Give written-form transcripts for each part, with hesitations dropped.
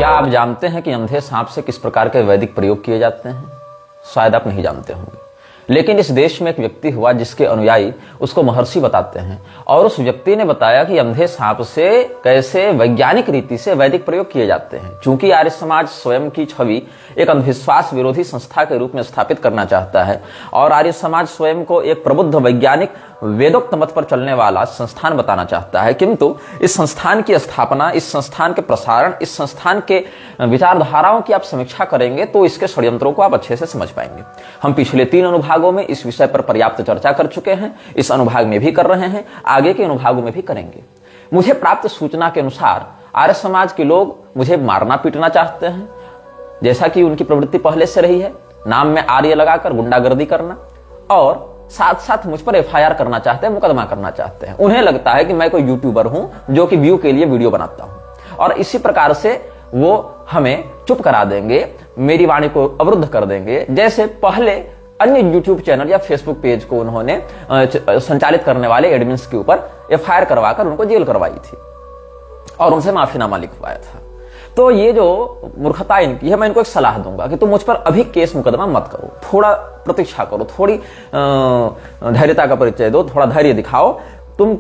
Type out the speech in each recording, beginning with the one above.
क्या आप जानते हैं कि अंधे सांप से किस प्रकार के वैदिक प्रयोग किए जाते हैं? शायद आप नहीं जानते होंगे, लेकिन इस देश में एक व्यक्ति हुआ जिसके अनुयायी उसको महर्षि बताते हैं, और उस व्यक्ति ने बताया कि अंधे सांप से कैसे वैज्ञानिक रीति से वैदिक प्रयोग किए जाते हैं। चूंकि आर्य समाज स्वयं की छवि एक अंधविश्वास विरोधी संस्था के रूप में स्थापित करना चाहता है और आर्य समाज स्वयं को एक प्रबुद्ध वैज्ञानिक वेदोक्त मत पर चलने वाला संस्थान बताना चाहता है, किंतु इस संस्थान की स्थापना, इस संस्थान के प्रसारण, इस संस्थान के विचारधाराओं की आप समीक्षा करेंगे तो इसके षड्यंत्रों को आप अच्छे से समझ पाएंगे। हम पिछले 3 अनुभागों में इस विषय पर पर्याप्त चर्चा कर चुके हैं, इस अनुभाग में भी कर रहे हैं, आगे के अनुभागों में भी करेंगे। मुझे प्राप्त सूचना के अनुसार आर्य समाज के लोग मुझे मारना पीटना चाहते हैं, जैसा कि उनकी प्रवृत्ति पहले से रही है, नाम में आर्य लगाकर गुंडागर्दी करना, और साथ साथ मुझ पर एफआईआर करना चाहते हैं, मुकदमा करना चाहते हैं। उन्हें लगता है कि मैं कोई यूट्यूबर हूं जो कि व्यू के लिए वीडियो बनाता हूं, और इसी प्रकार से वो हमें चुप करा देंगे, मेरी वाणी को अवरुद्ध कर देंगे, जैसे पहले अन्य यूट्यूब चैनल या फेसबुक पेज को उन्होंने संचालित करने वाले एडमिन्स के ऊपर एफआईआर करवाकर उनको जेल करवाई थी और उनसे माफीनामा लिखवाया था। तो ये जो मूर्खता इनकी है, मैं इनको एक सलाह दूंगा कि तुम मुझ पर अभी केस मुकदमा मत करो, थोड़ा प्रतीक्षा करो, थोड़ी धैर्यता का परिचय दो, थोड़ा धैर्य दिखाओ। तुम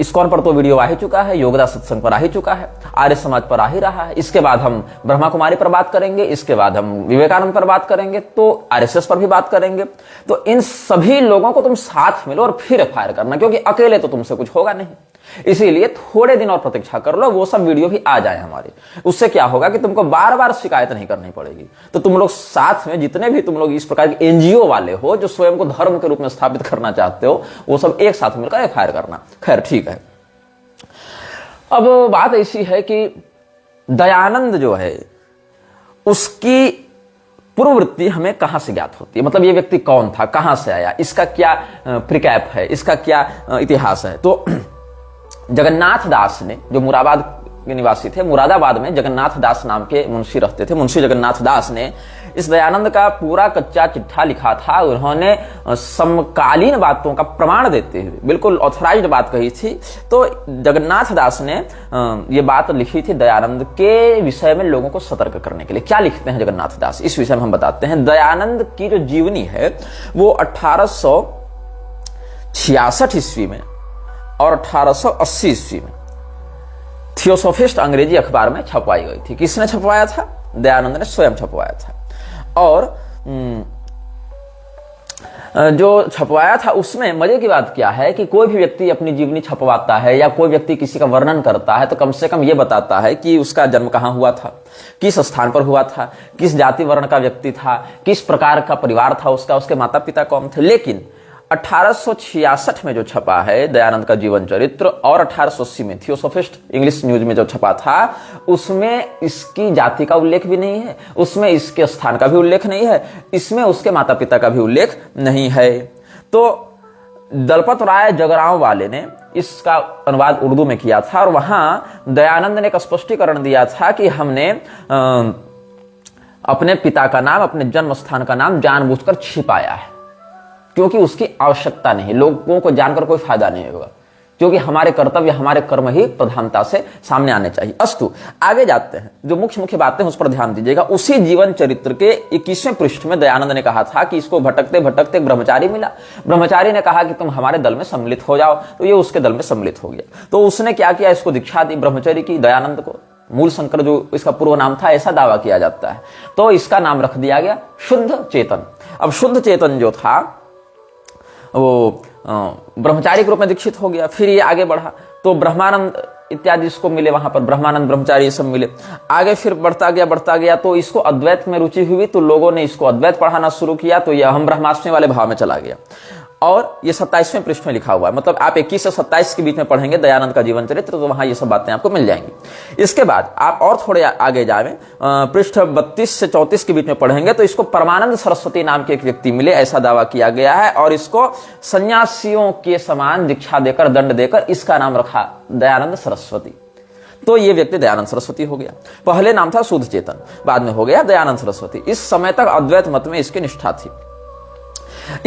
इस्कॉन पर तो वीडियो आ ही चुका है, योगदा सत्संग पर आ ही चुका है, आर्य समाज पर आ ही रहा है, इसके बाद हम ब्रह्मा कुमारी पर बात करेंगे, इसके बाद हम विवेकानंद पर बात करेंगे, तो आरएसएस पर भी बात करेंगे। तो इन सभी लोगों को तुम साथ मिलो और फिर एफआईआर करना, क्योंकि अकेले तो तुमसे कुछ होगा नहीं। इसीलिए थोड़े दिन और प्रतीक्षा कर लो, वो सब वीडियो भी आ जाए हमारे। उससे क्या होगा कि तुमको बार बार शिकायत नहीं करनी पड़ेगी। तो तुम लोग साथ में, जितने भी तुम लोग इस प्रकार के एनजीओ वाले हो जो स्वयं को धर्म के रूप में स्थापित करना चाहते हो, वो सब एक साथ मिलकर एफआईआर करना। खैर ठीक है। अब बात ऐसी है कि दयानंद जो है उसकी पूर्ववृत्ति हमें कहां से ज्ञात होती है, मतलब ये व्यक्ति कौन था, कहां से आया, इसका क्या प्रिकैप है, इसका क्या इतिहास है। तो जगन्नाथ दास ने, जो मुरादाबाद के निवासी थे, मुरादाबाद में जगन्नाथ दास नाम के मुंशी रहते थे, मुंशी जगन्नाथ दास ने इस दयानंद का पूरा कच्चा चिट्ठा लिखा था। उन्होंने समकालीन बातों का प्रमाण देते हुए बिल्कुल ऑथराइज्ड बात कही थी। तो जगन्नाथ दास ने ये बात लिखी थी दयानंद के विषय में लोगों को सतर्क करने के लिए। क्या लिखते हैं जगन्नाथ दास, इस विषय में हम बताते हैं। दयानंद की जो जीवनी है वो 1866 ईस्वी में और 1880 ईस्वी में थियोसोफिस्ट अंग्रेजी अखबार में छपवाई गई थी। किसने छपवाया था? दयानंद ने स्वयं छपवाया था। और जो छपवाया था उसमें मजे की बात क्या है कि कोई भी व्यक्ति अपनी जीवनी छपवाता है या कोई व्यक्ति किसी का वर्णन करता है तो कम से कम ये बताता है कि उसका जन्म कहाँ हुआ था, किस स्थान पर हुआ था, किस जाति वर्ण का व्यक्ति था, किस प्रकार का परिवार था उसका, उसके माता पिता कौन थे। लेकिन 1866 में जो छपा है दयानंद का जीवन चरित्र और 1880 में थियोसोफिस्ट इंग्लिश न्यूज में जो छपा था उसमें इसकी जाति का उल्लेख भी नहीं है, उसमें इसके स्थान का भी उल्लेख नहीं है, इसमें उसके माता पिता का भी उल्लेख नहीं है। तो दलपत राय जगरांव वाले ने इसका अनुवाद उर्दू में किया था और वहां दयानंद ने एक स्पष्टीकरण दिया था कि हमने अपने पिता का नाम, अपने जन्म स्थान का नाम जानबूझकर छिपाया है क्योंकि उसकी आवश्यकता नहीं, लोगों को जानकर कोई फायदा नहीं होगा, क्योंकि हमारे कर्तव्य, हमारे कर्म ही प्रधानता से सामने आने चाहिए। अस्तु, आगे जाते हैं। जो मुख्य मुख्य बातें उस पर ध्यान दीजिएगा। उसी जीवन चरित्र के 21वें पृष्ठ में दयानंद ने कहा था कि इसको भटकते भटकते ब्रह्मचारी मिला। ब्रह्मचारी ने कहा कि तुम हमारे दल में सम्मिलित हो जाओ, तो ये उसके दल में सम्मिलित हो गया। तो उसने क्या किया, इसको दीक्षा दी ब्रह्मचर्य की दयानंद को। मूल शंकर जो इसका पूर्व नाम था ऐसा दावा किया जाता है, तो इसका नाम रख दिया गया शुद्ध चेतन। अब शुद्ध चेतन जो था वो ब्रह्मचारी के रूप में दीक्षित हो गया। फिर ये आगे बढ़ा तो ब्रह्मानंद इत्यादि इसको मिले, वहां पर ब्रह्मानंद ब्रह्मचारी ये सब मिले। आगे फिर बढ़ता गया तो इसको अद्वैत में रुचि हुई, तो लोगों ने इसको अद्वैत पढ़ाना शुरू किया, तो ये हम ब्रह्मास्मि वाले भाव में चला गया। और ये 27वें पृष्ठ में लिखा हुआ है, मतलब आप 21 से 27 के बीच में पढ़ेंगे दयानंद का जीवन चरित्र, तो वहां ये सब बातें आपको मिल जाएंगी। इसके बाद आप और थोड़े आगे जाए, पृष्ठ 32 से 34 के बीच में पढ़ेंगे तो इसको परमानंद सरस्वती नाम के एक व्यक्ति मिले, ऐसा दावा किया गया है, और इसको सन्यासियों के समान दीक्षा देकर, दंड देकर इसका नाम रखा दयानंद सरस्वती। तो ये व्यक्ति दयानंद सरस्वती हो गया। पहले नाम था शुद्ध चेतन, बाद में हो गया दयानंद सरस्वती। इस समय तक अद्वैत मत में इसकी निष्ठा थी।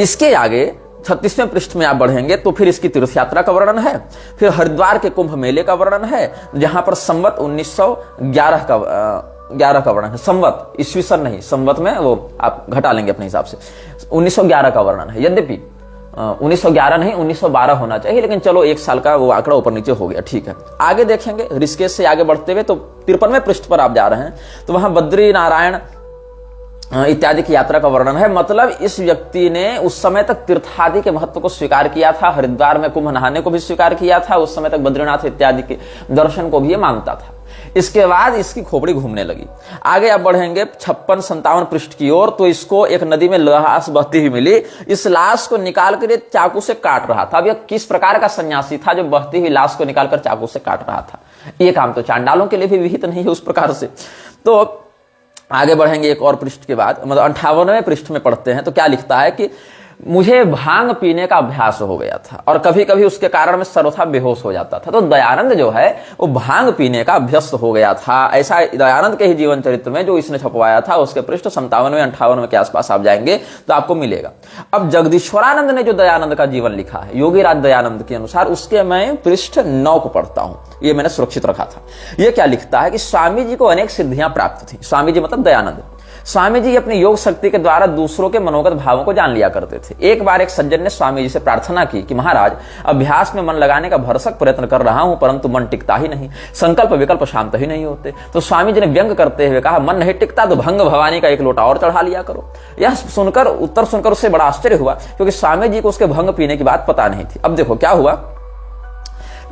इसके आगे 36वें पृष्ठ में आप बढ़ेंगे तो फिर इसकी तीर्थ यात्रा का वर्णन है, फिर हरिद्वार के कुंभ मेले का वर्णन है, जहां पर संवत 1911 का 1911 का वर्णन है। संवत, ईस्वी सन नहीं, संवत में वो आप घटा लेंगे अपने हिसाब से। 1911 का वर्णन है। यद्यपि 1911 नहीं 1912 होना चाहिए, लेकिन चलो एक साल का वो आंकड़ा ऊपर नीचे हो गया, ठीक है। आगे देखेंगे ऋषिकेश से आगे बढ़ते हुए तो 53वें पृष्ठ पर आप जा रहे हैं, तो वहां बद्री नारायण इत्यादि की यात्रा का वर्णन है। मतलब इस व्यक्ति ने उस समय तक तीर्थादि के महत्व को स्वीकार किया था, हरिद्वार में कुंभ नहाने को भी स्वीकार किया था, उस समय तक बद्रीनाथ इत्यादि के दर्शन को भी ये मानता था। इसके बाद इसकी खोपड़ी घूमने लगी। आगे आप बढ़ेंगे 56-57 पृष्ठ की ओर, तो इसको एक नदी में लाश बहती हुई मिली। इस लाश को निकालकर चाकू से काट रहा था। अब यह किस प्रकार का सन्यासी था जो बहती हुई लाश को निकालकर चाकू से काट रहा था? यह काम तो चांडालों के लिए भी विहित नहीं है उस प्रकार से। तो आगे बढ़ेंगे एक और पृष्ठ के बाद, मतलब 58वें पृष्ठ में पढ़ते हैं, तो क्या लिखता है कि मुझे भांग पीने का अभ्यास हो गया था और कभी कभी उसके कारण मैं सर्वथा बेहोश हो जाता था। तो दयानंद जो है वो भांग पीने का अभ्यस्त हो गया था। ऐसा दयानंद के ही जीवन चरित्र में जो इसने छपवाया था, उसके पृष्ठ 57-58 के आसपास आप जाएंगे तो आपको मिलेगा। अब जगदीश्वरानंद ने जो दयानंद का जीवन लिखा है योगीराज दयानंद के अनुसार, उसके मैं पृष्ठ 9 को पढ़ता हूं, ये मैंने सुरक्षित रखा था। ये क्या लिखता है कि स्वामी जी को अनेक सिद्धियां प्राप्त थी। स्वामी जी मतलब दयानंद। स्वामी जी अपनी योग शक्ति के द्वारा दूसरों के मनोगत भावों को जान लिया करते थे। एक बार एक सज्जन ने स्वामी जी से प्रार्थना की कि महाराज, अभ्यास में मन लगाने का भरसक प्रयत्न कर रहा हूं, परंतु मन टिकता ही नहीं, संकल्प विकल्प शांत ही नहीं होते। तो स्वामी जी ने व्यंग करते हुए कहा, मन नहीं टिकता तो भंग भवानी का एक लोटा और चढ़ा लिया करो। यह सुनकर, उत्तर सुनकर उससे बड़ा आश्चर्य हुआ, क्योंकि स्वामी जी को उसके भंग पीने की बात पता नहीं थी। अब देखो क्या हुआ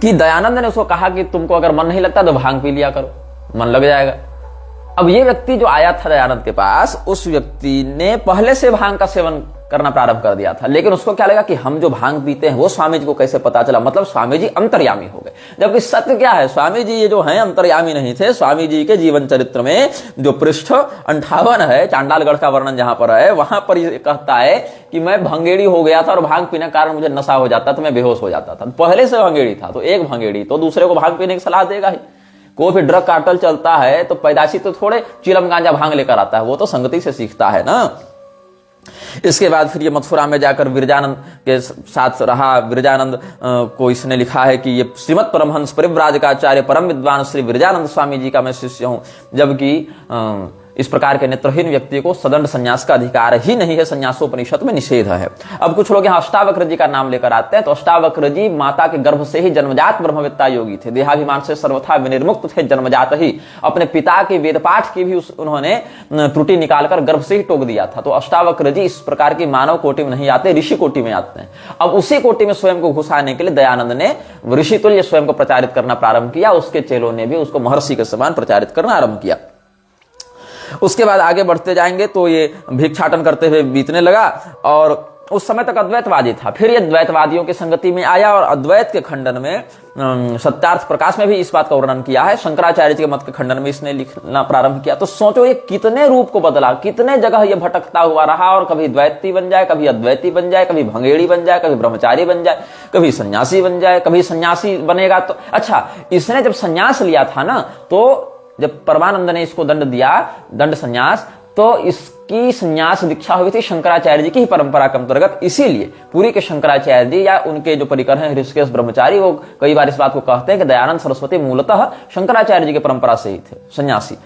कि दयानंद ने उसको कहा कि तुमको अगर मन नहीं लगता तो भांग पी लिया करो, मन लग जाएगा। अब ये व्यक्ति जो आया था दयानंद के पास, उस व्यक्ति ने पहले से भांग का सेवन करना प्रारंभ कर दिया था, लेकिन उसको क्या लगा कि हम जो भांग पीते हैं वो स्वामी जी को कैसे पता चला? मतलब स्वामी जी अंतर्यामी हो गए। जबकि सत्य क्या है, स्वामी जी ये जो हैं अंतर्यामी नहीं थे। स्वामी जी के जीवन चरित्र में जो पृष्ठ 58 है, चांडालगढ़ का वर्णन जहां पर है, वहां पर ये कहता है कि मैं भंगेड़ी हो गया था और भांग पीने के कारण मुझे नशा हो जाता था, मैं बेहोश हो जाता था। पहले से भंगेड़ी था, तो एक भंगेड़ी तो दूसरे को भांग पीने की सलाह देगा ही। कोई भी ड्रग कार्टल चलता है तो पैदाशी तो थोड़े चिलम गांजा भांग लेकर आता है, वो तो संगति से सीखता है ना। इसके बाद फिर ये मथुरा में जाकर विरजानंद के साथ रहा। विरजानंद को इसने लिखा है कि ये श्रीमद परमहंस परिव्राजकाचार्य परम विद्वान श्री विरजानंद स्वामी जी का मैं शिष्य हूं। जबकि इस प्रकार के नेत्रहीन व्यक्ति को सदंड संन्यास का अधिकार ही नहीं है, संन्यासोपनिषद में निषेध है। अब कुछ लोग यहाँ अष्टावक्र जी का नाम लेकर आते हैं, तो अष्टावक्र जी माता के गर्भ से ही जन्मजात ब्रह्मवेत्ता योगी थे, देहाभिमान से सर्वथा विनिर्मुक्त थे जन्मजात ही। अपने पिता के वेद पाठ की भी उन्होंने त्रुटि निकालकर गर्भ से ही टोक दिया था। तो अष्टावक्र जी इस प्रकार की मानव कोटि में नहीं आते, ऋषि कोटि में आते हैं। अब उसी कोटि में स्वयं को घुसाने के लिए दयानंद ने ऋषि तुल्य स्वयं को प्रचारित करना प्रारंभ किया। उसके चेलों ने भी उसको महर्षि के समान प्रचारित करना आरंभ किया। उसके बाद आगे बढ़ते जाएंगे तो ये भिक्षाटन करते हुए बीतने लगा और उस समय तक अद्वैतवादी था। फिर ये द्वैतवादियों की संगति में आया और अद्वैत के खंडन में सत्यार्थ प्रकाश में भी इस बात का वर्णन किया है। शंकराचार्य जी के मत के खंडन में इसने लिखना प्रारंभ किया। तो सोचो ये कितने रूप को बदला, कितने जगह ये भटकता हुआ रहा और कभी द्वैती बन जाए, कभी अद्वैती बन जाए, कभी भंगेड़ी बन जाए, कभी ब्रह्मचारी बन जाए, कभी सन्यासी बन जाए, कभी सन्यासी बनेगा। तो अच्छा, इसने जब सन्यास लिया था ना, तो जब परमानंद ने इसको दंड दिया, दंड संन्यास, तो इसकी संन्यास दीक्षा हुई थी शंकराचार्य जी की ही परंपरा के अंतर्गत। इसीलिए पूरी के शंकराचार्य जी या उनके जो परिकर हैं ऋषिकेश ब्रह्मचारी, वो कई बार इस बात को कहते हैं कि दयानंद सरस्वती मूलतः शंकराचार्य जी की परंपरा से ही थे सन्यासी।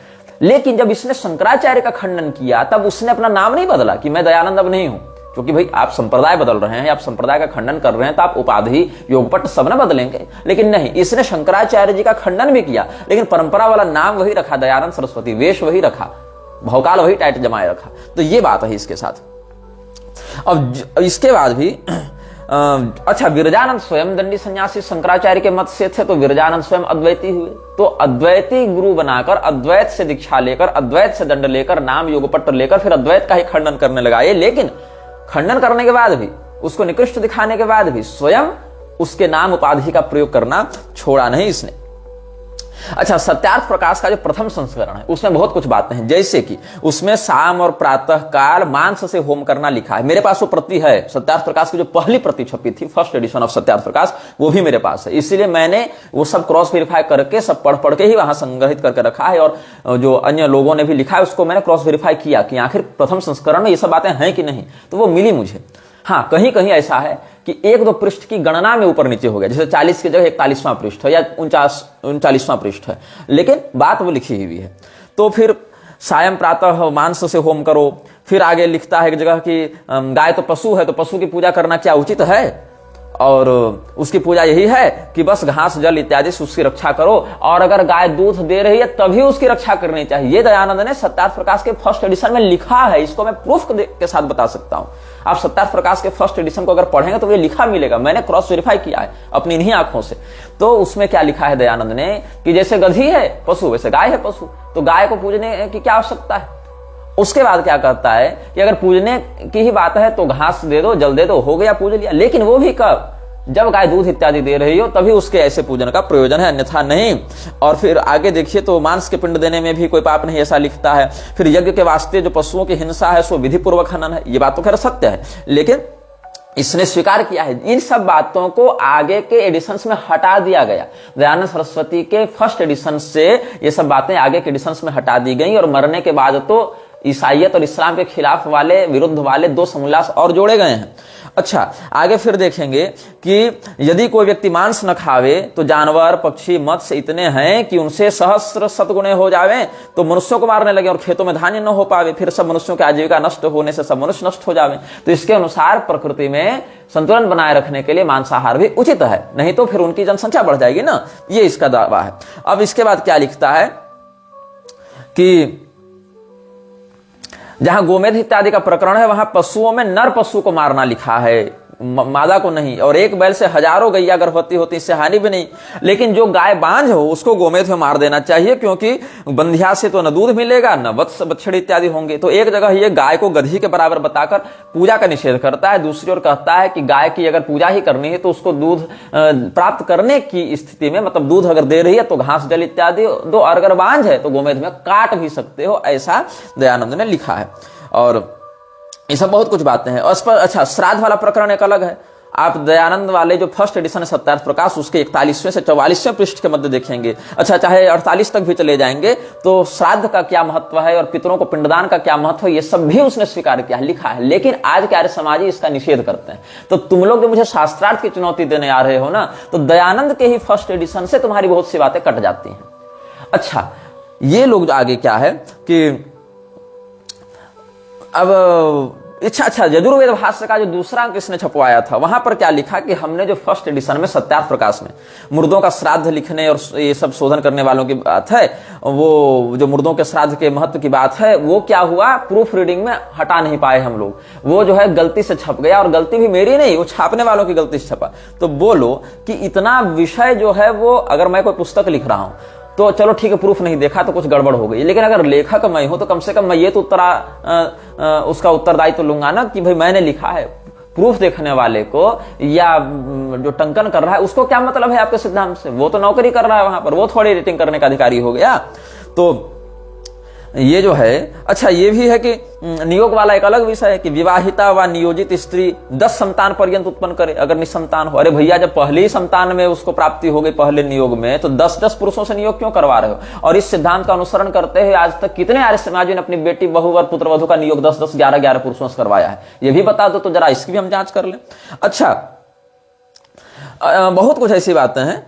लेकिन जब इसने शंकराचार्य का खंडन किया, तब उसने अपना नाम नहीं बदला कि मैं दयानंद अब नहीं हूं, क्योंकि भाई आप संप्रदाय बदल रहे हैं, आप संप्रदाय का खंडन कर रहे हैं, तो आप उपाधि योगपट सब न बदलेंगे। लेकिन नहीं, इसने शंकराचार्य जी का खंडन भी किया, लेकिन परंपरा वाला नाम वही रखा, दयानंद सरस्वती, वेश वही रखा, भौकाल वही टाइट जमाए रखा। तो ये बात है इसके साथ। अब इसके बाद भी अच्छा, विरजानंद स्वयं दंडी सन्यासी शंकराचार्य के मत से थे, तो विरजानंद स्वयं अद्वैती हुए। तो अद्वैती गुरु बनाकर अद्वैत से दीक्षा लेकर, अद्वैत से दंड लेकर, नाम योगपत्र लेकर फिर अद्वैत का ही खंडन करने लगा ये। लेकिन खंडन करने के बाद भी, उसको निकृष्ट दिखाने के बाद भी स्वयं उसके नाम उपाधि का प्रयोग करना छोड़ा नहीं इसने। अच्छा, सत्यार्थ प्रकाश का जो प्रथम संस्करण है उसमें बहुत कुछ बातें हैं, जैसे कि उसमें शाम और प्रातः काल मांस से होम करना लिखा है। मेरे पास वो प्रति है, सत्यार्थ प्रकाश की जो पहली प्रति छपी थी, first edition of Satyarth Prakash, वो भी मेरे पास है। इसीलिए मैंने वो सब क्रॉस वेरीफाई करके, सब पढ़ के ही वहां संग्रहित करके रखा है। और जो अन्य लोगों ने भी लिखा है उसको मैंने क्रॉस वेरीफाई किया कि आखिर प्रथम संस्करण में ये सब बातें हैं कि नहीं, तो वो मिली मुझे। हाँ, कहीं कहीं ऐसा है कि 1-2 पृष्ठ की गणना में ऊपर नीचे हो गया, जैसे 40 की जगह 41वां पृष्ठ है या 39वां पृष्ठ है, लेकिन बात वो लिखी हुई है। तो फिर सायं प्रातः मांस से होम करो। फिर आगे लिखता है एक जगह कि गाय तो पशु है, तो पशु की पूजा करना क्या उचित है? और उसकी पूजा यही है कि बस घास जल इत्यादि से उसकी रक्षा करो, और अगर गाय दूध दे रही है तभी उसकी रक्षा करनी चाहिए। ये दयानंद ने सत्यार्थ प्रकाश के फर्स्ट एडिशन में लिखा है, इसको मैं प्रूफ के साथ बता सकता हूं। आप सत्यार्थ प्रकाश के फर्स्ट एडिशन को अगर पढ़ेंगे तो ये लिखा मिलेगा, मैंने क्रॉस वेरीफाई किया है अपनी इन्हीं आंखों से। तो उसमें क्या लिखा है दयानंद ने कि जैसे गधी है पशु वैसे गाय है पशु, तो गाय को पूजने की क्या आवश्यकता है। उसके बाद क्या कहता है कि अगर पूजने की ही बात है तो घास दे दो, जल दे दो, हो गया, पूज लिया। लेकिन वो भी कब? जब गाय दूध इत्यादि दे रही हो तभी उसके ऐसे पूजन का प्रयोजन है, अन्यथा नहीं। और फिर आगे देखिए तो मांस के पिंड देने में भी कोई पाप नहीं, ऐसा लिखता है। फिर यज्ञ के वास्ते जो पशुओं की हिंसा है सो विधि पूर्वक हनन है। ये बात तो खैर सत्य है, लेकिन इसने स्वीकार किया है। इन सब बातों को आगे के एडिशंस में हटा दिया गया। दयानंद सरस्वती के फर्स्ट एडिशन से ये सब बातें आगे के एडिशंस में हटा दी गई, और मरने के बाद तो ईसाइयत और इस्लाम के खिलाफ वाले, विरुद्ध वाले 2 समोल्लास और जोड़े गए हैं। अच्छा, आगे फिर देखेंगे कि यदि कोई व्यक्ति मांस न खावे तो जानवर, पक्षी, मत्स्य इतने हैं कि उनसे सहस्र सतगुणे हो जावे, तो मनुष्यों को मारने लगे और खेतों में धान्य न हो पावे, फिर सब मनुष्यों की आजीविका नष्ट होने से सब मनुष्य नष्ट हो जावे। तो इसके अनुसार प्रकृति में संतुलन बनाए रखने के लिए मांसाहार भी उचित है, नहीं तो फिर उनकी जनसंख्या बढ़ जाएगी ना। ये इसका दावा है। अब इसके बाद क्या लिखता है कि जहां गोमेध इत्यादि का प्रकरण है वहां पशुओं में नर पशु को मारना लिखा है, मादा को नहीं। और एक बैल से हजारों गैया गर्भवती होती, इससे हानि भी नहीं। लेकिन जो गाय बांझ हो उसको गोमेध में मार देना चाहिए, क्योंकि बंध्या से तो न दूध मिलेगा न वत्स बछड़े इत्यादि होंगे। तो एक जगह ये गाय को गधी के बराबर बताकर पूजा का निषेध करता है, दूसरी ओर कहता है कि गाय की अगर पूजा ही करनी है तो उसको दूध प्राप्त करने की स्थिति में, मतलब दूध अगर दे रही है तो घास जल इत्यादि दो, और अगर बांझ है तो गोमेध में काट भी सकते हो, ऐसा दयानंद ने लिखा है। और ये सब बहुत कुछ बातें हैं। और अच्छा, श्राद्ध वाला प्रकरण एक अलग है। आप दयानंद वाले जो फर्स्ट एडिशन है सत्यार्थ प्रकाश, उसके 41वें से 44वें पृष्ठ के मध्य देखेंगे। अच्छा, चाहे 48 तक भी चले जाएंगे तो श्राद्ध का क्या महत्व है और पितरों को पिंडदान का क्या महत्व है, ये सब भी उसने स्वीकार किया है, लिखा है। लेकिन आज के आर्य समाजी इसका निषेध करते हैं। तो तुम लोग जो मुझे शास्त्रार्थ की चुनौती देने आ रहे हो ना, तो दयानंद के ही फर्स्ट एडिशन से तुम्हारी बहुत सी बातें कट जाती हैं। अच्छा, ये लोग आगे क्या है कि अब अच्छा, यजुर्वेद भाष्य का जो दूसरा अंक इसने छपवाया था, वहां पर क्या लिखा कि हमने जो फर्स्ट एडिशन में सत्यार्थ प्रकाश में मुर्दों का श्राद्ध लिखने और ये सब शोधन करने वालों की बात है, वो जो मुर्दों के श्राद्ध के महत्व की बात है, वो क्या हुआ, प्रूफ रीडिंग में हटा नहीं पाए हम लोग। वो जो है गलती से छप गया, और गलती भी मेरी नहीं, वो छापने वालों की गलती से छपा। तो बोलो कि इतना विषय जो है वो, अगर मैं कोई पुस्तक लिख रहा हूं तो चलो ठीक है, प्रूफ नहीं देखा तो कुछ गड़बड़ हो गई, लेकिन अगर लेखक मैं हूं तो कम से कम मैं ये तो उसका उत्तरदायित्व तो लूंगा ना कि भाई मैंने लिखा है। प्रूफ देखने वाले को या जो टंकन कर रहा है उसको क्या मतलब है आपके सिद्धांत से? वो तो नौकरी कर रहा है वहां पर, वो थोड़ी रेटिंग करने का अधिकारी हो गया। तो ये जो है, अच्छा ये भी है कि नियोग वाला एक अलग विषय है कि विवाहिता व नियोजित स्त्री 10 संतान पर्यंत उत्पन्न करे अगर निसंतान हो। अरे भैया, जब पहले ही संतान में उसको प्राप्ति हो गई पहले नियोग में, तो 10-10 पुरुषों से नियोग क्यों करवा रहे हो? और इस सिद्धांत का अनुसरण करते हुए आज तक कितने आर्य समाजी ने अपनी बेटी, बहू और पुत्र वधु का नियोग 10-10, 11-11 पुरुषों से करवाया है? ये भी बता दो तो जरा, इसकी भी हम जांच कर लें। अच्छा, बहुत कुछ ऐसी बातें हैं,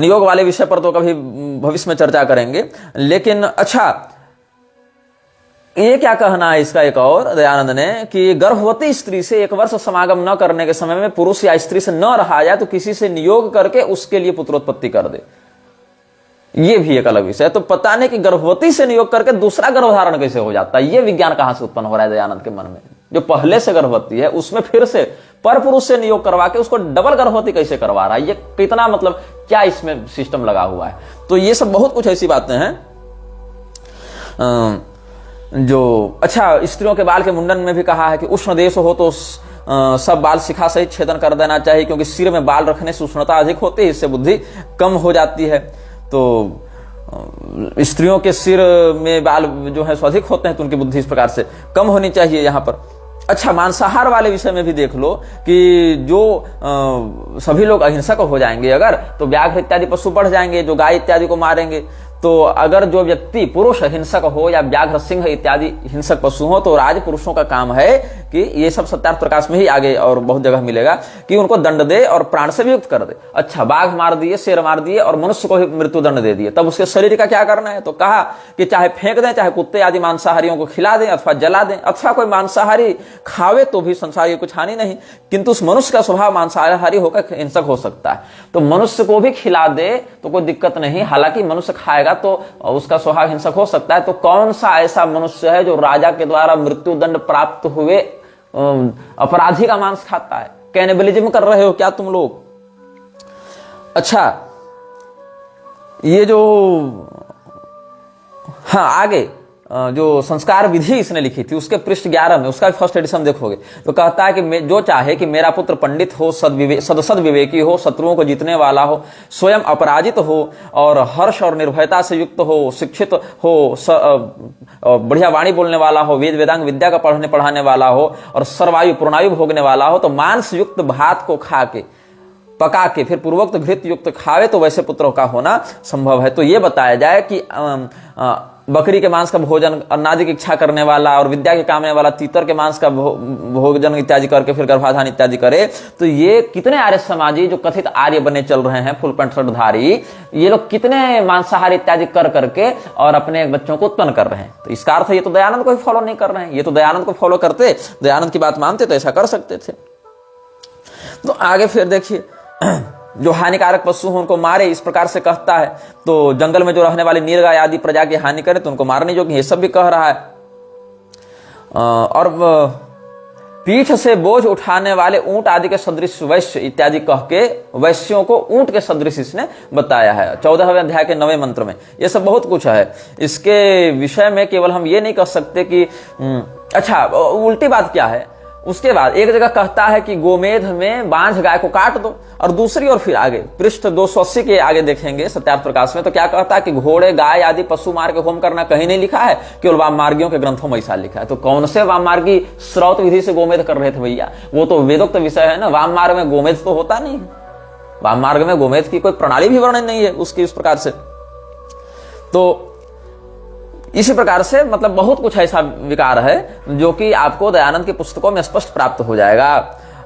नियोग वाले विषय पर तो कभी भविष्य में चर्चा करेंगे। लेकिन अच्छा, ये क्या कहना है इसका एक और दयानंद ने कि गर्भवती स्त्री से 1 वर्ष समागम न करने के समय में पुरुष या स्त्री से न रहा जाए तो किसी से नियोग करके उसके लिए पुत्रोत्पत्ति कर दे। ये भी एक अलग विषय है। तो पता नहीं कि गर्भवती से नियोग करके दूसरा गर्भधारण कैसे हो जाता है, ये विज्ञान कहां से उत्पन्न हो रहा है दयानंद के मन में? जो पहले से गर्भवती है उसमें फिर से पर पुरुष से नियोग करवा के उसको डबल गर्भवती कैसे करवा रहा है? ये कितना, मतलब क्या इसमें सिस्टम लगा हुआ है? तो ये सब बहुत कुछ ऐसी बातें हैं जो, अच्छा, स्त्रियों के बाल के मुंडन में भी कहा है कि उष्ण देश हो तो सब बाल शिखा सहित छेदन कर देना चाहिए, क्योंकि सिर में बाल रखने से उष्णता अधिक होती है, इससे बुद्धि कम हो जाती है। तो स्त्रियों के सिर में बाल जो है अधिक होते हैं तो उनकी बुद्धि इस प्रकार से कम होनी चाहिए यहाँ पर। अच्छा, मांसाहार वाले विषय में भी देख लो कि जो सभी लोग अहिंसक हो जाएंगे अगर, तो व्याघ्र इत्यादि पशु बढ़ जाएंगे जो गाय इत्यादि को मारेंगे। तो अगर जो व्यक्ति पुरुष हिंसक हो या व्याघ्र सिंह इत्यादि हिंसक पशु हो तो राज पुरुषों का काम है कि ये सब सत्यार्थ प्रकाश में ही आगे और बहुत जगह मिलेगा कि उनको दंड दे और प्राण से वियुक्त कर दे। अच्छा, बाघ मार दिए, शेर मार दिए और मनुष्य को ही मृत्यु दंड दे दिए, तब उसके शरीर का क्या करना है? तो कहा कि चाहे फेंक दें, चाहे कुत्ते आदि मांसाहारियों को खिला दें अथवा जला दें, अथवा कोई मांसाहारी खावे तो भी संसार की कुछ हानि नहीं, किंतु उस मनुष्य का स्वभाव मांसाहारी होकर हिंसक हो सकता है, तो मनुष्य को भी खिला दे तो कोई दिक्कत नहीं। हालांकि मनुष्य खाएगा तो उसका स्वभाव हिंसक हो सकता है। तो कौन सा ऐसा मनुष्य है जो राजा के द्वारा मृत्यु दंड प्राप्त हुए अपराधी का मांस खाता है? कैनिबलिज्म कर रहे हो क्या तुम लोग? अच्छा, ये जो हाँ आगे जो संस्कार विधि इसने लिखी थी उसके पृष्ठ 11 में, उसका फर्स्ट एडिशन देखोगे तो कहता है कि जो चाहे कि मेरा पुत्र पंडित हो, सद विवेकी हो, शत्रुओं को जीतने वाला हो, स्वयं अपराजित हो और हर्ष और निर्भयता से युक्त हो, शिक्षित हो, बढ़िया वाणी बोलने वाला हो, वेद वेदांग विद्या का पढ़ाने वाला हो और सर्वायु पूर्णायु भोगने वाला हो, तो मांस युक्त भात को खा के पका के फिर पूर्वोक्त घृत युक्त खावे तो वैसे पुत्रों का होना संभव है। तो ये बताया जाए कि बकरी के मांस का भोजन, अन्नादि की इच्छा करने वाला और विद्या के कामने वाला तीतर के मांस का भोजन इत्यादि करके फिर गर्भाधान इत्यादि करे, तो ये कितने आर्य समाजी जो कथित आर्य बने चल रहे हैं, फुल पैंट शर्ट धारी, ये लोग कितने मांसाहार इत्यादि कर करके और अपने बच्चों को उत्पन्न कर रहे हैं। तो इसका अर्थ ये तो दयानंद को ही फॉलो नहीं कर रहे हैं। ये तो दयानंद को फॉलो करते, दयानंद की बात मानते तो ऐसा कर सकते थे। तो आगे फिर देखिए, जो हानिकारक पशु हो उनको मारे, इस प्रकार से कहता है। तो जंगल में जो रहने वाले नीलगाय आदि प्रजा की हानि करे तो उनको मारने योग्य, ये सब भी कह रहा है। और पीठ से बोझ उठाने वाले ऊंट आदि के सदृश वैश्य इत्यादि कह के वैश्यों को ऊंट के सदृश इसने बताया है 14वें अध्याय के 9वें मंत्र में। ये सब बहुत कुछ है इसके विषय में। केवल हम ये नहीं कह सकते कि अच्छा, उल्टी बात क्या है। उसके बाद एक जगह कहता है कि गोमेध में बांझ गाय को काट दो, और दूसरी ओर फिर आगे पृष्ठ 280 के आगे देखेंगे सत्यार्थ प्रकाश में, तो क्या कहता है कि घोड़े गाय आदि पशु मार के होम करना कहीं नहीं लिखा है, केवल वाममार्गियों के ग्रंथों में ऐसा लिखा है। तो कौन से वाममार्गी श्रौत विधि से गोमेध कर रहे थे भैया? वो तो वेदोक्त विषय है ना। वाम मार्ग में गोमेध तो होता नहीं है, वाम मार्ग में गोमेध की कोई प्रणाली भी वर्णन नहीं है उसकी इस प्रकार से। तो इसी प्रकार से मतलब बहुत कुछ ऐसा विकार है जो कि आपको दयानंद की पुस्तकों में स्पष्ट प्राप्त हो जाएगा।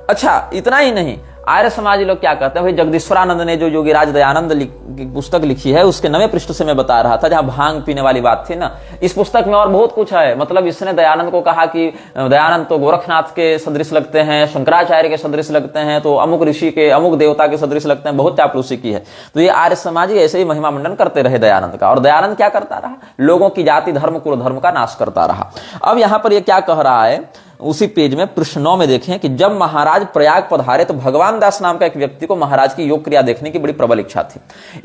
अच्छा, इतना ही नहीं, आर्य समाज लोग क्या कहते हैं भाई, जगदीश्वरानंद ने जो योगीराज दयानंद की पुस्तक लिखी है उसके 9वें पृष्ठ से मैं बता रहा था, जहां भांग पीने वाली बात थी ना, इस पुस्तक में और बहुत कुछ है। मतलब इसने दयानंद को कहा कि दयानंद तो गोरखनाथ के सदृश लगते हैं, शंकराचार्य के सदृश लगते हैं, तो अमुक ऋषि के, अमुक देवता के सदृश लगते हैं, बहुत चापलूसी की है। तो ये आर्य समाजी ऐसे ही महिमा मंडन करते रहे दयानंद का, और दयानंद क्या करता रहा? लोगों की जाति धर्म कुल धर्म का नाश करता रहा। अब यहां पर ये क्या कह रहा है, उसी पेज में पृष्ठ 9 में देखें कि जब महाराज प्रयाग पधारे तो भगवान दास नाम का एक व्यक्ति को महाराज की योग क्रिया देखने की बड़ी प्रबल इच्छा थी।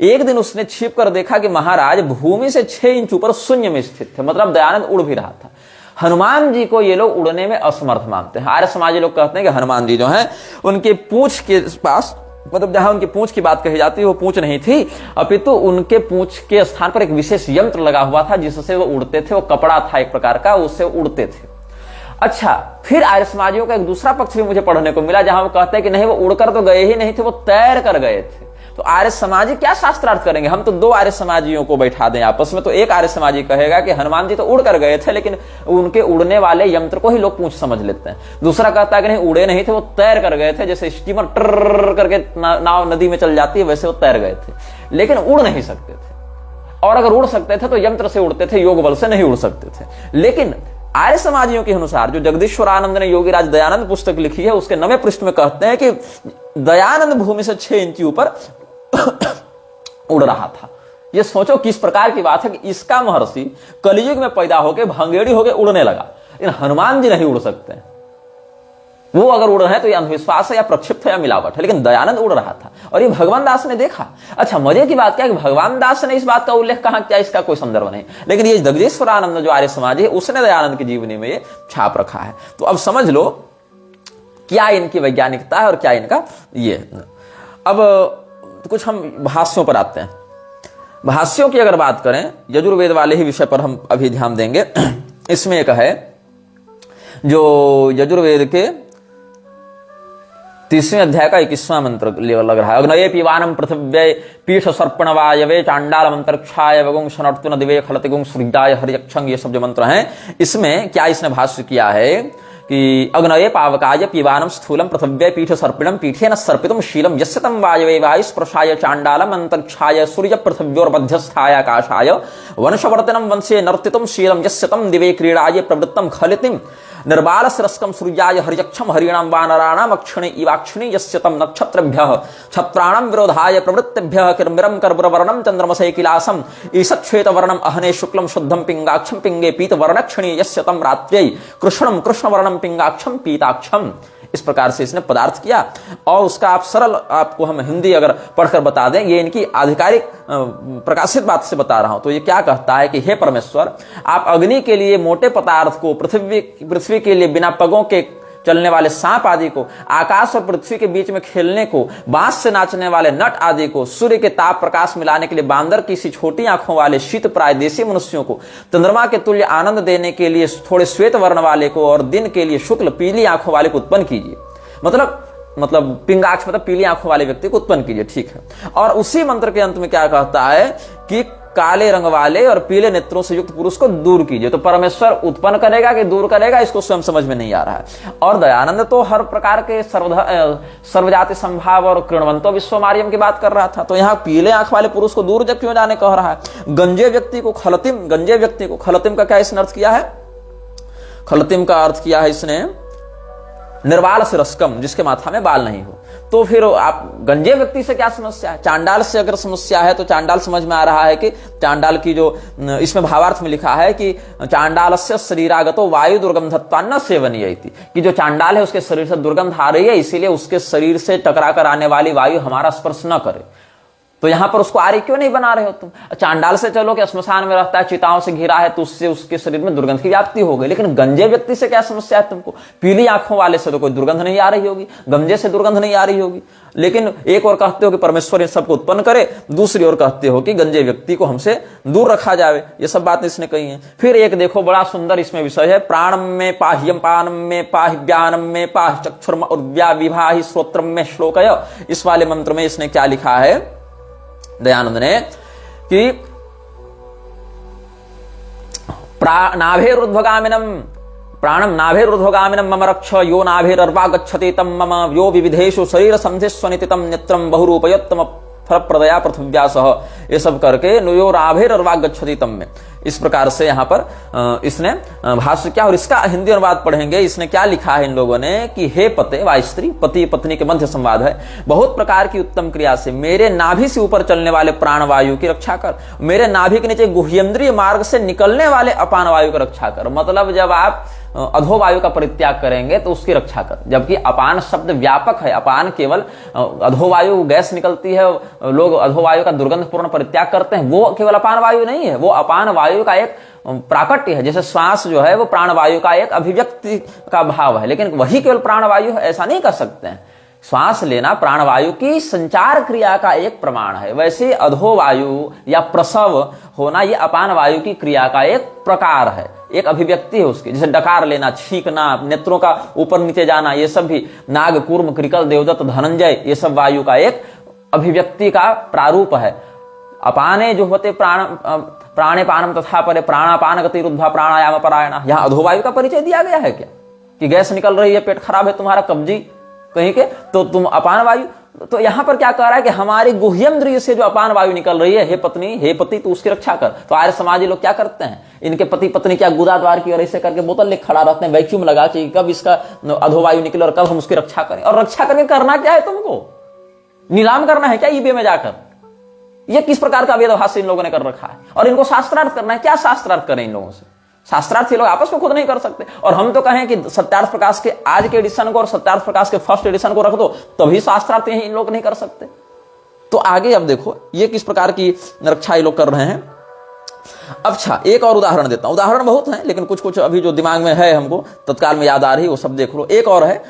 एक दिन उसने छिप कर देखा कि महाराज भूमि से 6 इंच ऊपर शून्य में स्थित थे, मतलब दयानंद उड़ भी रहा था। हनुमान जी को ये लोग उड़ने में असमर्थ मानते हैं। आर्य समाजी लोग कहते हैं कि हनुमान जी जो हैं उनके पूंछ के पास, मतलब जहां उनकी पूंछ की बात कही जाती है वो पूंछ नहीं थी, अपितु उनके पूंछ के स्थान पर एक विशेष यंत्र लगा हुआ था जिससे वो उड़ते थे। वो कपड़ा था एक प्रकार का, उससे उड़ते थे। अच्छा, फिर आर्य समाजियों का एक दूसरा पक्ष भी मुझे पढ़ने को मिला जहां वो कहते हैं कि नहीं, वो उड़कर तो गए ही नहीं थे, वो तैर कर गए थे। तो आर्य समाजी क्या शास्त्रार्थ करेंगे? हम तो 2 आर्य समाजियों को बैठा दें आपस में, तो एक आर्य समाजी कहेगा कि हनुमान जी तो उड़ कर गए थे, लेकिन उनके उड़ने वाले यंत्र को ही लोग पूंछ समझ लेते हैं। दूसरा कहता है कि नहीं, उड़े नहीं थे, वो तैर कर गए थे, जैसे स्टीमर ट्र करके नाव नदी में चल जाती है वैसे वो तैर गए थे, लेकिन उड़ नहीं सकते थे। और अगर उड़ सकते थे तो यंत्र से उड़ते थे, योग बल से नहीं उड़ सकते थे। लेकिन आर्य समाजियों के अनुसार जो जगदीश्वरानंद ने योगीराज दयानंद पुस्तक लिखी है उसके 9वें पृष्ठ में कहते हैं कि दयानंद भूमि से 6 इंच ऊपर उड़ रहा था। ये सोचो किस प्रकार की बात है कि इसका महर्षि कलयुग में पैदा होकर भंगेड़ी होकर उड़ने लगा, लेकिन हनुमान जी नहीं उड़ सकते हैं। वो अगर उड़ रहे हैं तो ये अंधविश्वास है या प्रक्षिप्त है या मिलावट है, लेकिन दयानंद उड़ रहा था और ये भगवान दास ने देखा। अच्छा, मजे की बात क्या है कि भगवान दास ने इस बात का उल्लेख कहां किया, इसका कोई संदर्भ नहीं, लेकिन ये जगदीश्वरानंद जो आर्य समाज है उसने दयानंद की जीवनी में ये छाप रखा है। तो अब समझ लो क्या इनकी वैज्ञानिकता है और क्या इनका ये। अब कुछ हम भाष्यों पर आते हैं। भाष्यों की अगर बात करें, यजुर्वेद वाले ही विषय पर हम अभी ध्यान देंगे। इसमें एक है जो यजुर्वेद के 30वें अध्याय का 21वां मंत्र लग रहा है। अग्नये पीवानम पृथिव्यै पीठ सर्पण वायवे चांडाल मंत्रक्षाय वगुं शनर्तुन दिवे खलतिगुं सूर्याय हरियक्षं, ये सब जो मंत्र हैं इसमें क्या इसने भाष्य किया है कि अग्नये पावकाय पीवानम स्थूलम पृथिव्यै पीठ सर्पिणम पीठेन सर्पितुम शीलम यस्य तम वायवे वायुस्पर्शाय चांडालम अंतरिक्षाय सूर्य पृथिव्योर्मध्यस्थाय आकाशाय वंशवर्तनम वंशे नर्तितुम शीलम यस्य तम दिवे क्रीडाय प्रवृत्तम खलितिम निर्बाल शिरस्कम सूर्याय हरियक्षम हरिणाम वानराणाम अक्षिणे इवाक्षिणे यस्य तम नक्षत्रेभ्यः छत्राणाम विरोधाय प्रवृत्तेभ्यः किर्मिरम कर्बुरवर्णम चंद्रमसे किलासम ईषच्छ्वेत वर्णम अहने शुक्लम शुद्धम पिंगाक्षम पिंगे पीत वर्णक्षिणे यस्य तम रात्र्यै कृष्णम कृष्णवर्णम पिंगाक्षम पीताक्षम। इस प्रकार से इसने पदार्थ किया और उसका आप सरल आपको हम हिंदी अगर पढ़कर बता दें, ये इनकी आधिकारिक प्रकाशित बात से बता रहा हूं। तो ये क्या कहता है कि हे परमेश्वर, आप अग्नि के लिए मोटे पदार्थ को, पृथ्वी के लिए बिना पगों के चलने वाले सांप आदि को, आकाश और पृथ्वी के बीच में खेलने को, बांस से नाचने वाले नट आदि को, सूर्य के ताप प्रकाश मिलाने के लिए बांदर की सी छोटी आंखों वाले शीत प्राय देशी मनुष्यों को, चंद्रमा के तुल्य आनंद देने के लिए थोड़े श्वेत वर्ण वाले को और दिन के लिए शुक्ल पीली आंखों वाले को उत्पन्न कीजिए। मतलब पिंगाक्ष मतलब पीली आंखों वाले व्यक्ति को उत्पन्न कीजिए, ठीक है। और उसी मंत्र के अंत में क्या कहता है कि काले रंग वाले और पीले नेत्रों से युक्त पुरुष को दूर कीजिए। तो परमेश्वर उत्पन्न करेगा कि दूर करेगा, इसको स्वयं समझ में नहीं आ रहा है। और दयानंद तो हर प्रकार के सर्वजाति संभाव और कृणवंतो विश्वमार्यम की बात कर रहा था। तो यहाँ पीले आंख वाले पुरुष को दूर जब क्यों जाने कह रहा है। गंजे व्यक्ति को खलतिम का क्या इसने अर्थ किया है? खलतिम का अर्थ किया है इसने निर्वाल शिरस्कम, जिसके माथा में बाल नहीं हो। तो फिर आप गंजे व्यक्ति से क्या समस्या है? चांडाल से अगर समस्या है तो चांडाल समझ में आ रहा है कि चांडाल की जो इसमें भावार्थ में लिखा है कि चांडालस्य शरीरागतो वायु दुर्गंधत्वान्न सेवनीयति, कि जो चांडाल है उसके शरीर से दुर्गंध आ रही है, इसीलिए उसके शरीर से टकरा कर आने वाली वायु हमारा स्पर्श न करे। तो यहां पर उसको आर्य क्यों नहीं बना रहे हो तुम? चांडाल से चलो कि श्मशान में रहता है, चिताओं से घिरा है, तो उससे उसके शरीर में दुर्गंध की व्याप्ति हो गई। लेकिन गंजे व्यक्ति से क्या समस्या है तुमको? पीली आंखों वाले से तो कोई दुर्गंध नहीं आ रही होगी, गंजे से दुर्गंध नहीं आ रही होगी। लेकिन एक और कहते हो कि परमेश्वर इन सबको उत्पन्न करे, दूसरी ओर कहते हो कि गंजे व्यक्ति को हमसे दूर रखा जाए। ये सब बातें इसने कही है। फिर एक देखो बड़ा सुंदर इसमें विषय है, प्राणम में पाह्यम पानम में पाहि व्यानम में पाहि चक्षुर्म उर्व्या विभाहि श्रोत्रम में श्लोकय। इस वाले मंत्र में इसने क्या लिखा है दयानंद ने कि नाभेरुध्वगामिनम प्राणम नाभेरुध्वगामिनम मम रक्ष यो नाभेरर्वा गच्छति तम मम यो विविधेषु शरीर संधिस्वनितितम नेत्रम बहुरूपयोत्तम फल प्रदया पृथ्व्यासह। ये सब करके यो नाभेरर्वा गच्छति तम में इस प्रकार से यहां पर इसने भाष्य क्या, और इसका हिंदी अनुवाद पढ़ेंगे। इसने क्या लिखा है इन लोगों ने कि हे पते व स्त्री, पति पत्नी के मध्य संवाद है, बहुत प्रकार की उत्तम क्रिया से मेरे नाभि से ऊपर चलने वाले प्राण वायु की रक्षा कर, मेरे नाभि के नीचे गुह्येंद्रिय मार्ग से निकलने वाले अपान वायु की रक्षा कर। मतलब जब आप अधोवायु का परित्याग करेंगे तो उसकी रक्षा कर। जबकि अपान शब्द व्यापक है, अपान केवल अधोवायु गैस निकलती है, लोग अधोवायु का दुर्गंधपूर्ण परित्याग करते हैं, वो केवल अपान वायु नहीं है, वो अपान वायु का एक प्राकट्य है। जैसे श्वास जो है वो प्राणवायु का एक अभिव्यक्ति का भाव है, लेकिन वही केवल प्राणवायु है ऐसा नहीं कर सकते हैं। श्वास लेना प्राणवायु की संचार क्रिया का एक प्रमाण है। वैसे अधोवायु या प्रसव होना ये अपान वायु की क्रिया का एक प्रकार है, एक अभिव्यक्ति है उसकी। जैसे डकार लेना, छींकना, नेत्रों का ऊपर नीचे जाना, ये सब भी नाग कूर्म कृकल देवदत्त धनंजय, ये सब वायु का एक अभिव्यक्ति का प्रारूप है। अपाने जो होते प्राणे पानम तथा परे प्राणापान गतिरुद्धा प्राणायाम परायण, यहां अधोवायु का परिचय दिया गया है क्या कि गैस निकल रही है, पेट खराब है तुम्हारा, कब्जी कहीं के, तो तुम अपान वायु। तो यहां पर क्या कह रहा है कि हमारी गुह्येंद्रिय से जो अपान वायु निकल रही है, हे पत्नी हे पति तो उसकी रक्षा कर। तो आर्य समाजी लोग क्या करते हैं, इनके पति पत्नी क्या गुदा द्वार की और ऐसे करके बोतल लेकर खड़ा रहते हैं, वैक्यूम लगा कि कब इसका अधोवायु निकले और कब हम उसकी रक्षा करें। और रक्षा करके करना क्या है, तुमको नीलाम करना है क्या ईबे में जाकर? ये किस प्रकार का वेदभाष इन लोगों ने कर रखा है। और इनको शास्त्रार्थ करना है, क्या शास्त्रार्थ करें इन लोगों से? शास्त्रार्थ लोग आपस में खुद नहीं कर सकते। और हम तो कहें कि सत्यार्थ प्रकाश के आज के एडिशन को और सत्यार्थ प्रकाश के फर्स्ट एडिशन को रख दो, तभी शास्त्रार्थ इन लोग नहीं कर सकते। तो आगे अब देखो ये किस प्रकार की रक्षा ये लोग कर रहे हैं। अच्छा, एक और उदाहरण देता हूं। उदाहरण बहुत हैं, लेकिन कुछ कुछ अभी जो दिमाग में है हमको तत्काल में याद आ रही वो सब देख लो। एक और है,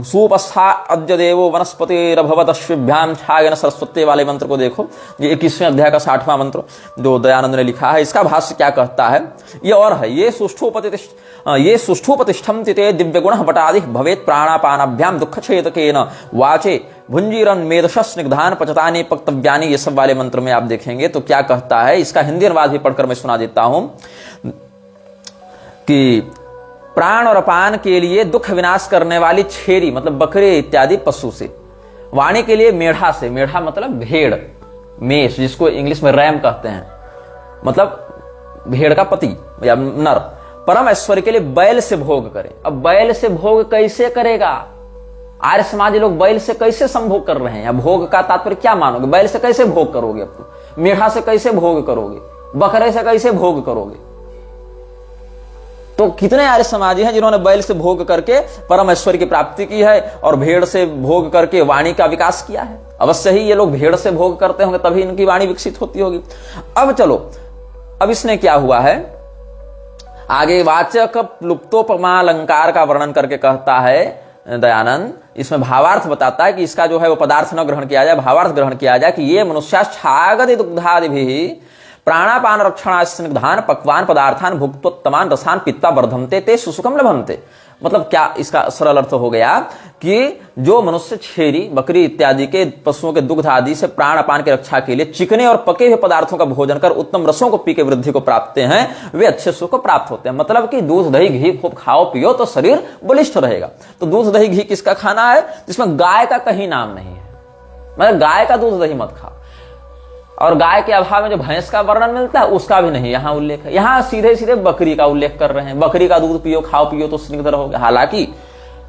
सुपस्था अद्य देवो वनस्पतिरभवत अश्विभ्याम छागन सरस्वती वाले मंत्र को देखो। ये 21वें अध्याय का 60वां मंत्र जो दयानंद ने लिखा है। इसका भाष्य क्या कहता है, ये और है, ये सुष्ठुपतिष्ठम ते दिव्य गुण बटादि भवेत प्राणापानाभ्याम दुख छेदकेन वाचे भुंजीरन मेदशस्निग्धान पचतानि पक्तव्यानि, ये सब वाले मंत्र में आप देखेंगे तो क्या कहता है। इसका हिंदी अनुवाद भी पढ़कर मैं सुना देता हूं कि प्राण और अपान के लिए दुख विनाश करने वाली छेरी मतलब बकरे इत्यादि पशु से, वाणी के लिए मेढ़ा से, मेढ़ा मतलब भेड़, मेष जिसको इंग्लिश में रैम कहते हैं, मतलब भेड़ का पति या नर। परम ऐश्वर्य के लिए बैल से भोग करे। अब बैल से भोग कैसे करेगा? आर्य समाजी लोग बैल से कैसे संभोग कर रहे हैं, या भोग का तात्पर्य क्या मानोगे? बैल से कैसे भोग करोगे? अब तुम मेढ़ा से कैसे भोग करोगे? बकरे से कैसे भोग करोगे? तो कितने आर्य समाजी हैं जिन्होंने बैल से भोग करके परम ऐश्वर्य की प्राप्ति की है और भेड़ से भोग करके वाणी का विकास किया है। अवश्य ही ये लोग भेड़ से भोग करते होंगे, तभी इनकी वाणी विकसित होती होगी। अब चलो, अब इसने क्या हुआ है, आगे वाचक प्लुप्तोपमा अलंकार का वर्णन करके कहता है दयानंद। इसमें भावार्थ बताता है कि इसका जो है वो पदार्थ न ग्रहण किया जाए, भावार्थ ग्रहण किया जाए कि ये मनुष्य छागति दुग्धादि भी प्राणापान रक्षणा स्निग्धान पक्वान पदार्थान भुक्तोत्तमान रसान पित्ता वर्धमते ते सुसुखम लभंते। मतलब क्या इसका सरल अर्थ हो गया कि जो मनुष्य छेरी बकरी इत्यादि के पशुओं के दुग्ध आदि से प्राण अपान की रक्षा के लिए चिकने और पके हुए पदार्थों का भोजन कर उत्तम रसों को पी के वृद्धि को प्राप्त हैं, वे अच्छे सुख को प्राप्त होते हैं। मतलब कि दूध दही घी खूब खाओ पियो तो शरीर बलिष्ठ रहेगा। तो दूध दही घी किसका खाना है? जिसमें गाय का कहीं नाम नहीं है, मतलब गाय का दूध दही मत खाओ। और गाय के अभाव में जो भैंस का वर्णन मिलता है उसका भी नहीं यहां उल्लेख है। यहां सीधे सीधे बकरी का उल्लेख कर रहे हैं, बकरी का दूध पियो खाओ पियो तो स्निग्ध रहोगे। हालांकि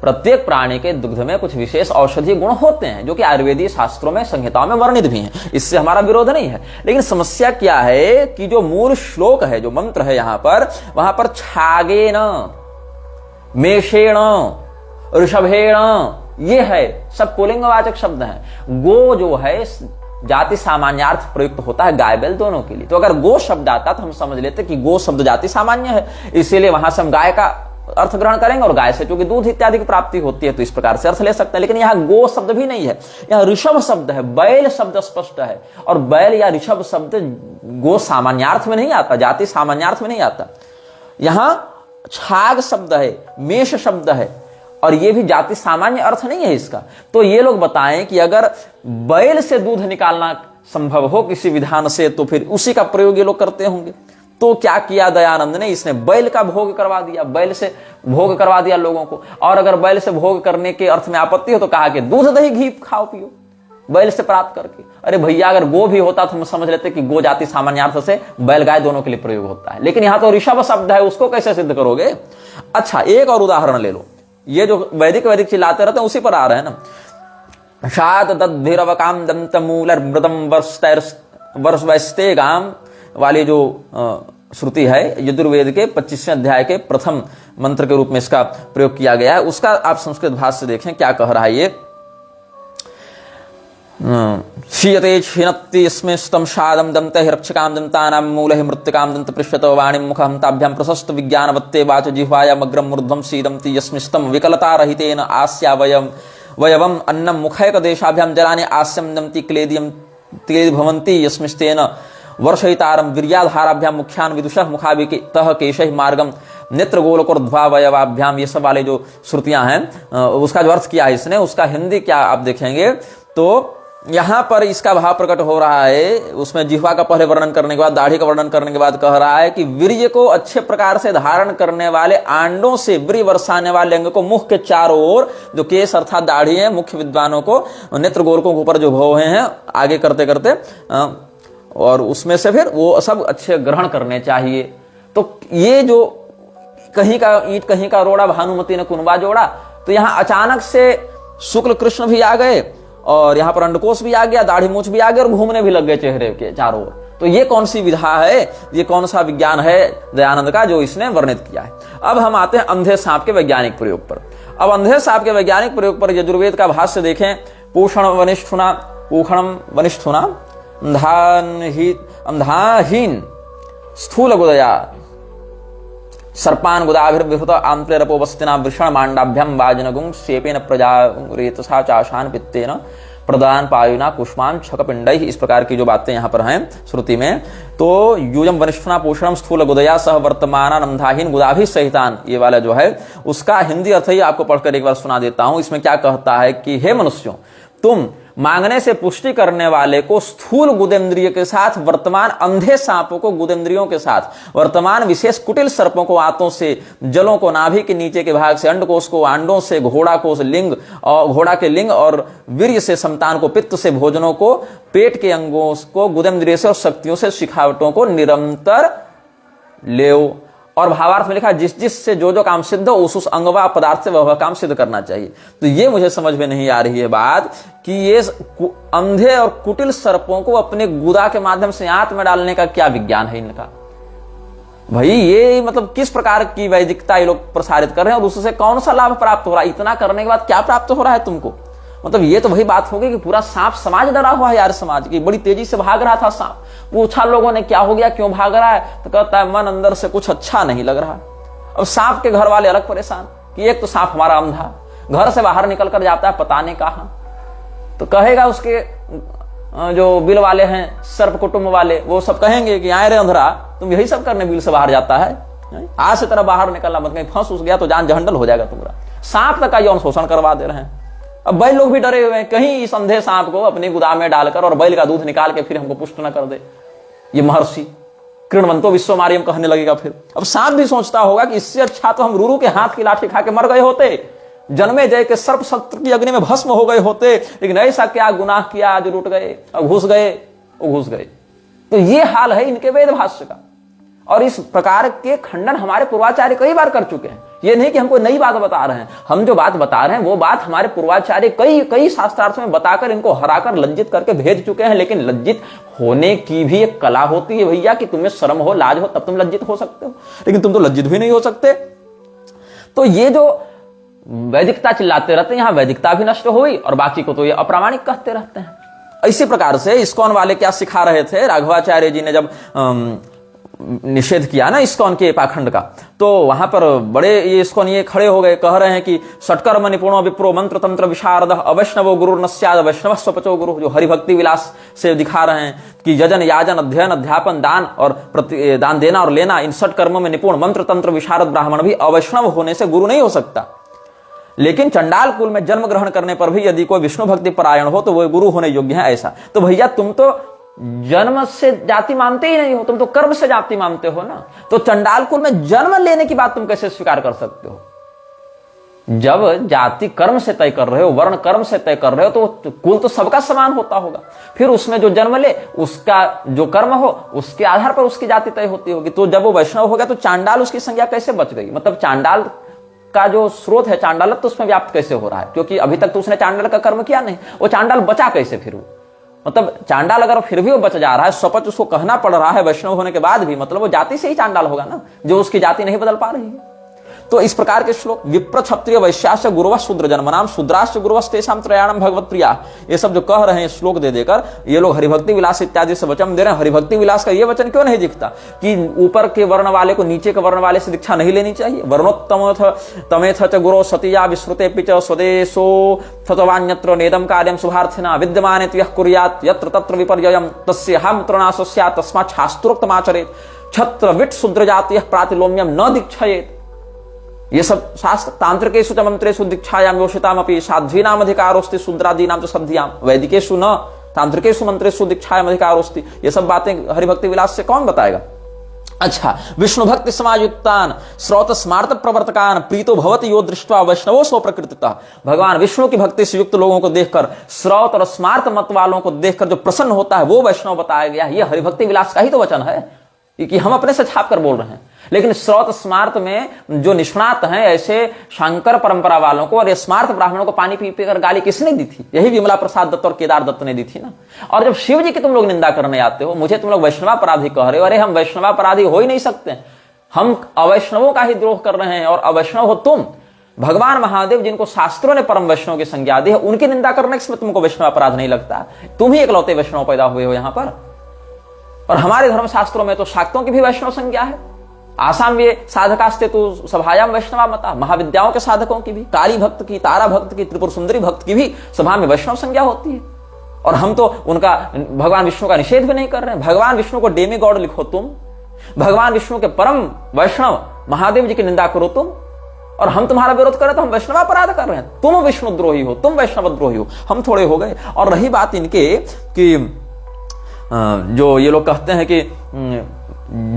प्रत्येक प्राणी के दुग्ध में कुछ विशेष औषधीय गुण होते हैं जो कि आयुर्वेदीय शास्त्रों में संहिताओं में वर्णित भी हैं, इससे हमारा विरोध नहीं है। लेकिन समस्या क्या है कि जो मूल श्लोक है, जो मंत्र है यहां पर, वहां पर छागेन, मेषेण, ऋषभेण, ये है सब पुल्लिंगवाचक शब्द हैं। गो जो है जाति सामान्यार्थ प्रयुक्त होता है गाय बैल दोनों के लिए। तो अगर गो शब्द आता तो हम समझ लेते कि गो शब्द जाति सामान्य है, इसीलिए वहां से हम गाय का अर्थ ग्रहण करेंगे और गाय से क्योंकि दूध इत्यादि की प्राप्ति होती है तो इस प्रकार से अर्थ ले सकते हैं। लेकिन यहाँ गो शब्द भी नहीं है, यहाँ ऋषभ शब्द है, बैल शब्द स्पष्ट है। और बैल या ऋषभ शब्द गो सामान्यार्थ में नहीं आता, जाति सामान्यार्थ में नहीं आता। यहां छाग शब्द है, मेष शब्द है, और ये भी जाति सामान्य अर्थ नहीं है इसका। तो ये लोग बताएं कि अगर बैल से दूध निकालना संभव हो किसी विधान से तो फिर उसी का प्रयोग ये लोग करते होंगे। तो क्या किया दयानंद ने, इसने बैल का भोग करवा दिया, बैल से भोग करवा दिया लोगों को। और अगर बैल से भोग करने के अर्थ में आपत्ति हो तो कहा कि दूध दही घी खाओ पियो बैल से प्राप्त करके। अरे भैया, अगर गो भी होता तो हम समझ लेते कि गो जाति सामान्यार्थ से बैल गाय दोनों के लिए प्रयोग होता है। लेकिन यहां तो ऋषभ शब्द है, उसको कैसे सिद्ध करोगे? अच्छा, एक और उदाहरण ले लो। ये जो वैदिक चिल्लाते रहते हैं उसी पर आ रहे हैं ना। शाद दद्भिरवकाम दंत मूलर मृदम वर्षवस्ते गाम वाली जो श्रुति है यजुर्वेद के 25वें अध्याय के प्रथम मंत्र के रूप में इसका प्रयोग किया गया है। उसका आप संस्कृत भाष्य देखें क्या कह रहा है ये। क्षीयते छिनत्ति इसमें स्तम शादम दंते रक्षकाम दंतानाम मूलहि मृत्तिकाम दंत पृष्ठतो वाणिम मुखम ताभ्याम प्रशस्त विज्ञानवत्ते वाच जिह्वायाम अग्रम ऊर्ध्वं सीदंति यस्मिस्तम विकलता रहितेन आस्या वयवम अन्नम मुखैक देशाभ्याम जलानि आस्यम दंति क्लेदियम क्लेदि भवन्ति यस्मिस्तेन वर्षयितारम वीर्याधाराभ्याम मुख्यान विदुषः मुखाभितः केशैः मार्गम नेत्र गोलकोर्ध्वावयवाभ्याम। ये सब वाले जो श्रुतियां हैं उसका जो अर्थ किया है इसने, उसका हिंदी क्या आप देखेंगे तो यहां पर इसका भाव प्रकट हो रहा है। उसमें जिह्वा का पहले वर्णन करने के बाद दाढ़ी का वर्णन करने के बाद कह रहा है कि वीर्य को अच्छे प्रकार से धारण करने वाले आंडों से वीर्य बरसाने वाले अंग को मुख के चारों ओर जो केस अर्थात दाढ़ी है, मुख्य विद्वानों को नेत्र गोलकों के ऊपर जो भौहें हैं आगे करते करते और उसमें से फिर वो सब अच्छे ग्रहण करने चाहिए। तो ये जो कहीं का ईंट कहीं का रोड़ा भानुमति ने कुनबा जोड़ा, तो यहां अचानक से शुक्ल कृष्ण भी आ गए और यहां पर अंडकोश भी आ गया, दाढ़ी मूछ भी आ गया और घूमने भी लग गए चेहरे के चारों ओर। तो ये कौन सी विधा है, ये कौन सा विज्ञान है दयानंद का जो इसने वर्णित किया है। अब हम आते हैं अंधे सांप के वैज्ञानिक प्रयोग पर। अब अंधे सांप के वैज्ञानिक प्रयोग पर यजुर्वेद का भाष्य देखें। पूषणम वनिष्ठुना अंधाहीन स्थूल गुदया सर्पान गुदाभिर्विहृत आंत्रेरपोपस्तिना वृषण मांडाभ्यम वाजनगुं शेपेन प्रजा रेतसा चाशान पित्तेन प्रदान पायुना कुष्मान छकपिंडई। इस प्रकार की जो बातें यहाँ पर हैं श्रुति में। तो यूजम वनिष्ठना पोषणम स्थूल गुदया सह वर्तमान नंधाहीन गुदाभि सहितान, ये वाला जो है उसका हिंदी अर्थ ही आपको पढ़कर एक बार सुना देता हूं। इसमें क्या कहता है कि हे मनुष्यों, तुम मांगने से पुष्टि करने वाले को स्थूल गुदेंद्रिय के साथ, वर्तमान अंधे सांपों को गुदेंद्रियों के साथ, वर्तमान विशेष कुटिल सर्पों को आंतों से, जलों को नाभि के नीचे के भाग से, अंडकोश को आंडों से, घोड़ा को लिंग और घोड़ा के लिंग और वीर्य से, संतान को पित्त से, भोजनों को, पेट के अंगों को, गुदेंद्रिय से और शक्तियों से, शिखावटों को निरंतर लेओ। और भावार्थ में लिखा जिस जिस से जो जो काम सिद्ध हो उस अंगवा पदार्थ से वह काम सिद्ध करना चाहिए। तो ये मुझे समझ में नहीं आ रही है बात कि ये अंधे और कुटिल सर्पों को अपने गुदा के माध्यम से आंत में डालने का क्या विज्ञान है इनका। भाई ये मतलब किस प्रकार की वैदिकता ये लोग प्रसारित कर रहे हैं और उससे कौन सा लाभ प्राप्त हो रहा है? इतना करने के बाद क्या प्राप्त हो रहा है तुमको? मतलब ये तो वही बात होगी कि पूरा सांप समाज डरा हुआ है यार। समाज की बड़ी तेजी से भाग रहा था सांप, पूछा लोगों ने क्या हो गया, क्यों भाग रहा है? तो कहता है मन अंदर से कुछ अच्छा नहीं लग रहा। अब सांप के घर वाले अलग परेशान कि एक तो सांप हमारा अंधा, घर से बाहर निकल कर जाता है पता नहीं कहां। तो कहेगा उसके जो बिल वाले हैं, सर्प कुटुंब वाले, वो सब कहेंगे कि आए रे अंधरा, तुम यही सब करने बिल से बाहर जाता है, आज से तरह बाहर निकलना मत, कहीं फंस उस गया तो जान जहंडल हो जाएगा तुम्हारा। सांप तक का यौन शोषण करवा दे रहे हैं। अब बैल लोग भी डरे हुए हैं कहीं इस अंधे सांप को अपनी गुदा में डालकर और बैल का दूध निकाल के फिर हमको पुष्ट न कर दे। ये महर्षि कृणवंतो विश्वमार्यम कहने लगेगा फिर। अब सांप भी सोचता होगा कि इससे अच्छा तो हम रूरू के हाथ की लाठी खा के मर गए होते, जन्मे जय के सर्प शत्रु की अग्नि में भस्म हो गए होते, लेकिन ऐसा क्या गुनाह किया, आज लुट गए, अब घुस गए, वो घुस गए। तो ये हाल है इनके वेद भाष्य का। और इस प्रकार के खंडन हमारे पूर्वाचार्य कई बार कर चुके हैं। ये नहीं कि हमको नई बात बता रहे हैं, हम जो बात बता रहे हैं वो बात हमारे पूर्वाचार्य कई शास्त्रार्थ में बताकर इनको हराकर लज्जित करके भेज चुके हैं। लेकिन लज्जित होने की भी एक कला होती है भैया, कि तुम्हें शर्म हो, लाज हो, तब तुम लज्जित हो सकते हो, लेकिन तुम तो लज्जित भी नहीं हो सकते। तो ये जो वैदिकता चिल्लाते रहते हैं, यहां वैदिकता भी नष्ट हुई और बाकी को तो ये अप्रामाणिक कहते रहते हैं। इसी प्रकार से इस्कॉन वाले क्या सिखा रहे थे, राघवाचार्य जी ने जब निषेध किया ना इस्कॉन के पाखंड का, तो वहां पर बड़े ये इस्कॉन ये खड़े हो गए, कह रहे हैं कि षटकर्म निपुणो विप्रो मंत्र तंत्र विशारद अवैष्णवो गुरु नस्याद वैष्णव स्वपचो गुरु, जो हरिभक्ति विलास से दिखा रहे हैं कि यजन याजन अध्ययन अध्यापन दान और दान देना और लेना, इन षट कर्मों में निपुण मंत्र तंत्र विशारद ब्राह्मण भी अवैष्णव होने से गुरु नहीं हो सकता। लेकिन चंडाल कुल में जन्म ग्रहण करने पर भी यदि कोई विष्णु भक्ति परायण हो तो वह गुरु होने योग्य है, ऐसा। तो भैया तुम तो जन्म से जाति मानते ही नहीं हो, तुम तो कर्म से जाति मानते हो ना। तो चंडाल कुल में जन्म लेने की बात तुम कैसे स्वीकार कर सकते हो? जब जाति कर्म से तय कर रहे हो, वर्ण कर्म से तय कर रहे हो, तो कुल तो सबका समान होता होगा। फिर उसमें जो जन्म ले उसका जो कर्म हो उसके आधार पर उसकी जाति तय होती होगी। तो जब वो वैष्णव हो गया तो चांडाल उसकी संज्ञा कैसे बच गई? मतलब चांडाल का जो स्रोत है चांडालत, तो उसमें व्याप्त कैसे हो रहा है? क्योंकि अभी तक तो उसने चांडाल का कर्म किया नहीं, वो चांडाल बचा कैसे फिर? वो मतलब चांडाल अगर फिर भी वो बच जा रहा है, स्वपच उसको कहना पड़ रहा है वैष्णव होने के बाद भी, मतलब वो जाति से ही चांडाल होगा ना, जो उसकी जाति नहीं बदल पा रही है। तो इस प्रकार के श्लोक विप्र क्षत्रिय वैश्यास्य गुरुव शूद्र जन्मनाम शूद्राश्च गुरुवस्तेषां त्रयाणां भगवत प्रिया, ये सब जो कह रहे हैं श्लोक दे देकर, ये लोग हरिभक्ति विलास इत्यादि से वचन दे रहे हैं। हरिभक्ति विलास का ये वचन क्यों नहीं दिखता कि ऊपर के वर्ण वाले को नीचे के वर्ण वाले से दीक्षा नहीं लेनी चाहिए? वर्णोत्तम तमेथ च गुरो सतिया विश्रुते पिच स्वदेशो तत्वान्यत्र नेदम कार्यम शुभार्थिना विद्यमाने त्यः कुर्यात् यत्र तत्र विपर्ययम् तस्य हामत्रनाशो स्यात् तस्मात् शास्त्रोक्तमाचरेत् छत्र विट शूद्र जातीयः प्रातिलोम्यम न दीक्षयेत्। ये सब शास्त्र तांत्रिकेषु च मंत्रेषु दीक्षायां योषितामपि साध्वीनाम अधिकारोस्ति शूद्रादीनां च सद्धियां वैदिकेषु न तांत्रिकेषु मंत्रेषु दीक्षायां अधिकारोस्ति। ये सब बातें हरिभक्ति विलास से कौन बताएगा? अच्छा, विष्णु भक्ति समायुक्तान श्रौत स्मार्त प्रवर्तकान प्रीतो भवति यो दृष्ट्वा वैष्णवो सो प्रकृतितः। भगवान विष्णु की भक्ति से युक्त लोगों को देखकर, श्रौत और स्मार्त मत वालों को देखकर जो प्रसन्न होता है वो वैष्णव बताया गया। ये हरिभक्ति विलास का ही तो वचन है कि हम अपने से छाप कर बोल रहे हैं। लेकिन श्रौत स्मार्त में जो निष्णात हैं, ऐसे शंकर परंपरा वालों को और ये स्मार्त ब्राह्मणों को पानी पी कर गाली किसने दी थी? यही विमला प्रसाद दत्त और केदार दत्त ने दी थी ना। और जब शिव जी की तुम लोग निंदा करने आते हो, मुझे तुम लोग वैष्णवापराधी कह रहे हो। अरे हम वैष्णवापराधी हो ही नहीं सकते, हम अवैष्णवों का ही द्रोह कर रहे हैं और अवैष्णव हो तुम। भगवान महादेव जिनको शास्त्रों ने परम वैष्णव की संज्ञा दी है, उनकी निंदा करने से तुमको वैष्णव अपराध नहीं लगता? तुम ही इकलौते वैष्णव पैदा हुए हो यहाँ पर। और हमारे धर्मशास्त्रों में तो शाक्तों की भी वैष्णव संज्ञा है। आसाम में साधकास्ते तो सभायाम वैष्णवा मता, महाविद्याओं के साधकों की भी, काली भक्त की, तारा भक्त की, त्रिपुर सुंदरी भक्त की भी सभा में वैष्णव संज्ञा होती है। और हम तो उनका भगवान विष्णु का निषेध भी नहीं कर रहे हैं। भगवान विष्णु को डेमी गॉड लिखो तुम, भगवान विष्णु के परम वैष्णव महादेव जी की निंदा करो तुम, और हम तुम्हारा विरोध करें तो हम वैष्णव अपराध कर रहे हैं। तुम विष्णु द्रोही हो, तुम वैष्णव द्रोही हो, हम थोड़े हो गए। और रही बात इनके कि जो ये लोग कहते हैं कि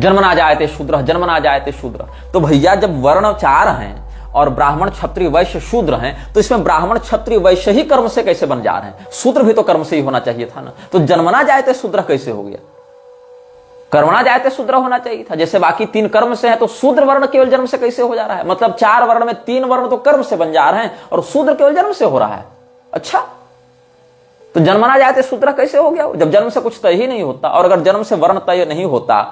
जन्मना जायते शूद्र, जन्मना जायते शूद्र, तो भैया जब वर्ण 4 हैं और ब्राह्मण क्षत्रिय वैश्य शूद्र हैं, तो इसमें ब्राह्मण क्षत्रिय वैश्य ही कर्म से कैसे बन जा रहे हैं? शूद्र भी तो कर्म से ही होना चाहिए था ना। तो जन्मना जायते शूद्र कैसे हो गया? कर्मणा जायते शूद्र होना चाहिए था। जैसे बाकी 3 कर्म से है, तो शूद्र वर्ण केवल जन्म से कैसे हो जा रहा है? मतलब 4 वर्ण में 3 वर्ण तो कर्म से बन जा रहे हैं और शूद्र केवल जन्म से हो रहा है। अच्छा, तो जन्मना जायते शूद्र कैसे हो गया? जब जन्म से कुछ तय ही नहीं होता, और अगर जन्म से वर्ण तय नहीं होता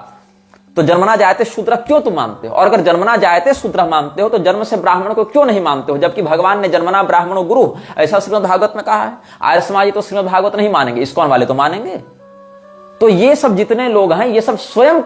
तो जन्मना जायते शूद्र क्यों तुम मानते हो? और अगर जन्मना जायते शूद्र मानते हो तो जन्म से ब्राह्मण को क्यों नहीं मानते हो? जबकि भगवान ने जन्मना ब्राह्मणो गुरु ऐसा श्रीमद् भागवत में कहा है। आर्य समाजी तो श्रीमद् भागवत नहीं मानेंगे, इस्कॉन वाले तो मानेंगे। तो ये सब जितने लोग हैं ये सब स्वयं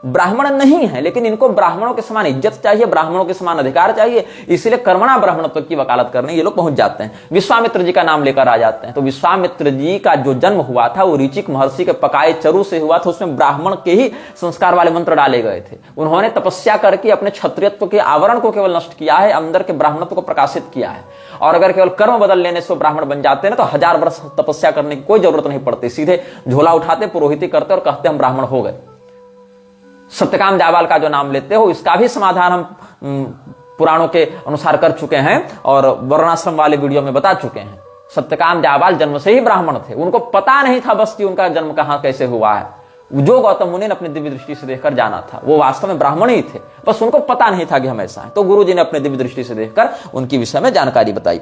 ब्राह्मण नहीं है, लेकिन इनको ब्राह्मणों के समान इज्जत चाहिए, ब्राह्मणों के समान अधिकार चाहिए, इसलिए कर्मणा ब्राह्मणत्व की वकालत करने ये लोग पहुंच जाते हैं। विश्वामित्र जी का नाम लेकर आ जाते हैं। तो विश्वामित्र जी का जो जन्म हुआ था वो ऋचिक महर्षि के पकाए चरु से हुआ था। उसमें ब्राह्मण के ही संस्कार वाले मंत्र डाले गए थे। उन्होंने तपस्या करके अपने क्षत्रियत्व के आवरण को केवल नष्ट किया है, अंदर के ब्राह्मणत्व को प्रकाशित किया है। और अगर केवल कर्म बदल लेने से ब्राह्मण बन जाते हैं तो 1000 वर्ष तपस्या करने की कोई जरूरत नहीं पड़ती, सीधे झोला उठाते, पुरोहिती करते और कहते हम ब्राह्मण हो गए। सत्यकाम जाबाल का जो नाम लेते हो, इसका भी समाधान हम पुराणों के अनुसार कर चुके हैं और वर्णाश्रम वाले वीडियो में बता चुके हैं। सत्यकाम जाबाल जन्म से ही ब्राह्मण थे, उनको पता नहीं था बस कि उनका जन्म कहां कैसे हुआ है। जो गौतम मुनि ने अपनी दिव्य दृष्टि से देखकर जाना था, वो वास्तव में ब्राह्मण ही थे, बस उनको पता नहीं था कि हम ऐसा है। तो गुरु जी ने अपने दिव्य दृष्टि से देखकर उनकी विषय में जानकारी बताई।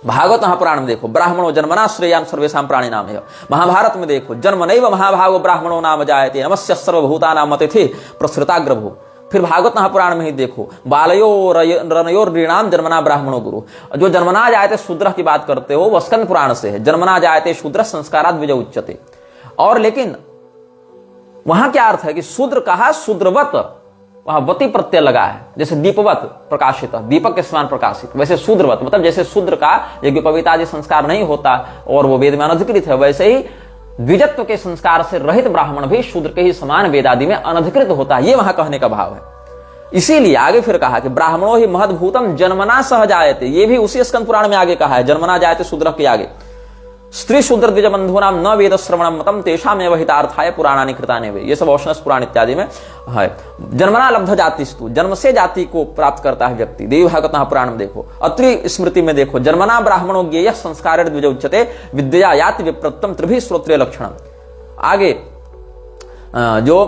भागवत महापुराण में देखो, ब्राह्मणो जन्मना श्रेयान सर्वेषां प्राणी नाम है। महाभारत में देखो, जन्म नैव महाभागो ब्राह्मणो नाम जायते नमस्य सर्वभूतानां अतिथि प्रसृताग्रभू। फिर भागवत महापुराण में ही देखो, बालयो रनयो ऋणाम जन्मना ब्राह्मणो गुरु। जो जन्मना जायते शूद्र की बात करते हो वो स्कंद पुराण से है। जन्मना जायते शूद्र संस्काराद विजय उच्यते। और लेकिन वहां क्या अर्थ है कि शूद्र कहा शूद्रवत, वहां वती प्रत्यय लगा है। जैसे दीपवत प्रकाशित, दीपक के समान प्रकाशित, वैसे शूद्रवत मतलब जैसे शूद्र का यज्ञोपवीत आदि संस्कार नहीं होता और वो वेद में अनधिकृत है, वैसे ही द्विजत्व के संस्कार से रहित ब्राह्मण भी शूद्र के ही समान वेद आदि में अनधिकृत होता है। ये वहां कहने का भाव है। इसीलिए आगे फिर कहा कि ब्राह्मणो ही महद्भूतम जन्मना सह जायते। ये भी उसी स्कंद पुराण में आगे कहा है, जन्मना जायते शूद्र के आगे। स्त्री शूद्र द्विज बंधूनाम न वेद श्रवणम मतम तेषामेव हितार्थाय पुराणानि कृतानि वे। ये सब औष्णस पुराण इत्यादि में है। जन्मना लब्ध जातिस्तु, जन्म से जाति को प्राप्त करता है व्यक्ति। देवी भागवत पुराण में देखो, अत्रि स्मृति में देखो, जन्मना ब्राह्मणो ज्ञेयः संस्कारेण द्विज उच्यते विद्या याति विप्रत्तम त्रिभिः श्रोत्रिय लक्षणम। आगे जो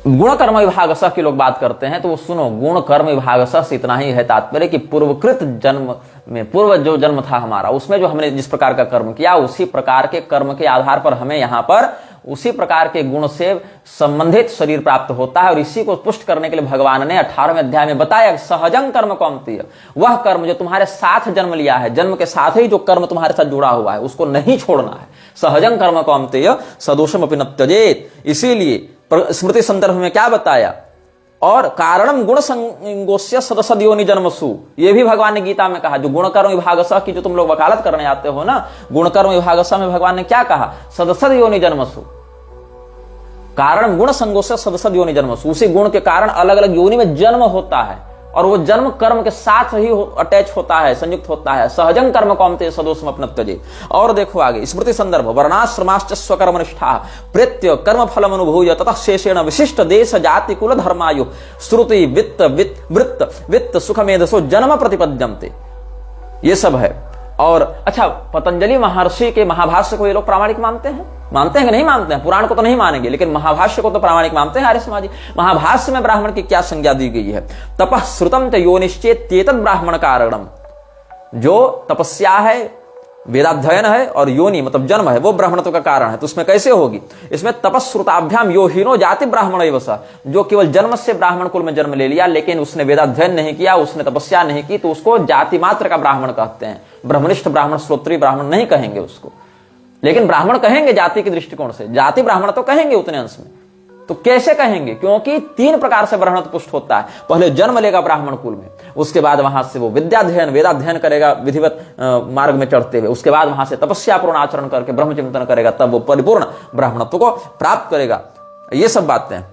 गुण कर्म विभाग स की लोग बात करते हैं, तो वो सुनो, गुण कर्म विभाग स से इतना ही है तात्पर्य कि पूर्वकृत जन्म में, पूर्व जो जन्म था हमारा, उसमें जो हमने जिस प्रकार का कर्म किया उसी प्रकार के कर्म के आधार पर हमें यहाँ पर उसी प्रकार के गुण से संबंधित शरीर प्राप्त होता है। और इसी को पुष्ट करने के लिए भगवान ने 18वें अध्याय में बताया, सहजंग कर्म कौन्तेय, वह कर्म जो तुम्हारे साथ जन्म लिया है, जन्म के साथ ही जो कर्म तुम्हारे साथ जुड़ा हुआ है उसको नहीं छोड़ना है। सहजंग कर्म कौन्तेय सदोषम अपि न त्यजेत। इसीलिए स्मृति संदर्भ में क्या बताया, और कारणम गुण संगोस्य सदसद योनि जन्मसु, ये भी भगवान ने गीता में कहा। जो गुण कर्म विभाग स की जो तुम लोग वकालत करने आते हो ना, गुण कर्म विभाग स में भगवान ने क्या कहा, सदसद योनि जन्मसु, कारण गुण संगोस्य सदसद योनि जन्मसु। उसी गुण के कारण अलग अलग योनि में जन्म होता है और वो जन्म कर्म के साथ ही अटैच होता है, संयुक्त होता है। सहजंग कर्म कौन्तेय सदोषम अपि न त्यजेत। और देखो आगे स्मृति संदर्भ, वर्णाश्रमाश्च स्वकर्मनिष्ठा प्रेत्य कर्म फलम अनुभूय ततः शेषेण विशिष्ट देश जाति कुल धर्मायु श्रुति वित्त वृत्त वित्त सुखमेधसो जन्म प्रतिपद्यन्ते। ये सब है। और अच्छा, पतंजलि महर्षि के महाभाष्य को ये लोग प्रामाणिक मानते हैं कि नहीं मानते हैं? पुराण को तो नहीं मानेंगे, लेकिन महाभाष्य को तो प्रामाणिक मानते हैं आर्य समाजी। महाभाष्य में ब्राह्मण की क्या संज्ञा दी गई है, तपः श्रुतम च योनिश्चेत तेतद ब्राह्मण कारणम। जो तपस्या है, वेदाध्ययन है और योनि मतलब जन्म है, वो ब्राह्मणत्व का कारण है। तो उसमें कैसे होगी, इसमें तपस्रुताभ्याम यो हीनो जाति ब्राह्मण एव स। जो केवल जन्म से ब्राह्मण कुल में जन्म ले लिया लेकिन उसने वेदाध्ययन नहीं किया, उसने तपस्या नहीं की, तो उसको जाति मात्र का ब्राह्मण कहते हैं। ब्रह्मनिष्ठ ब्राह्मण, श्रोत्रिय ब्राह्मण नहीं कहेंगे उसको। लेकिन ब्राह्मण कहेंगे जाति के दृष्टिकोण से, जाति ब्राह्मण तो कहेंगे उतने अंश में। तो कैसे कहेंगे? क्योंकि 3 प्रकार से ब्राह्मण पुष्ट होता है। पहले जन्म लेगा ब्राह्मण कुल में, उसके बाद वहां से वो विद्याध्ययन वेदाध्ययन करेगा विधिवत मार्ग में चढ़ते हुए, उसके बाद वहां से तपस्यापूर्ण आचरण करके ब्रह्मचिंतन करेगा, तब वो परिपूर्ण ब्राह्मणत्व को प्राप्त करेगा। ये सब बातें हैं।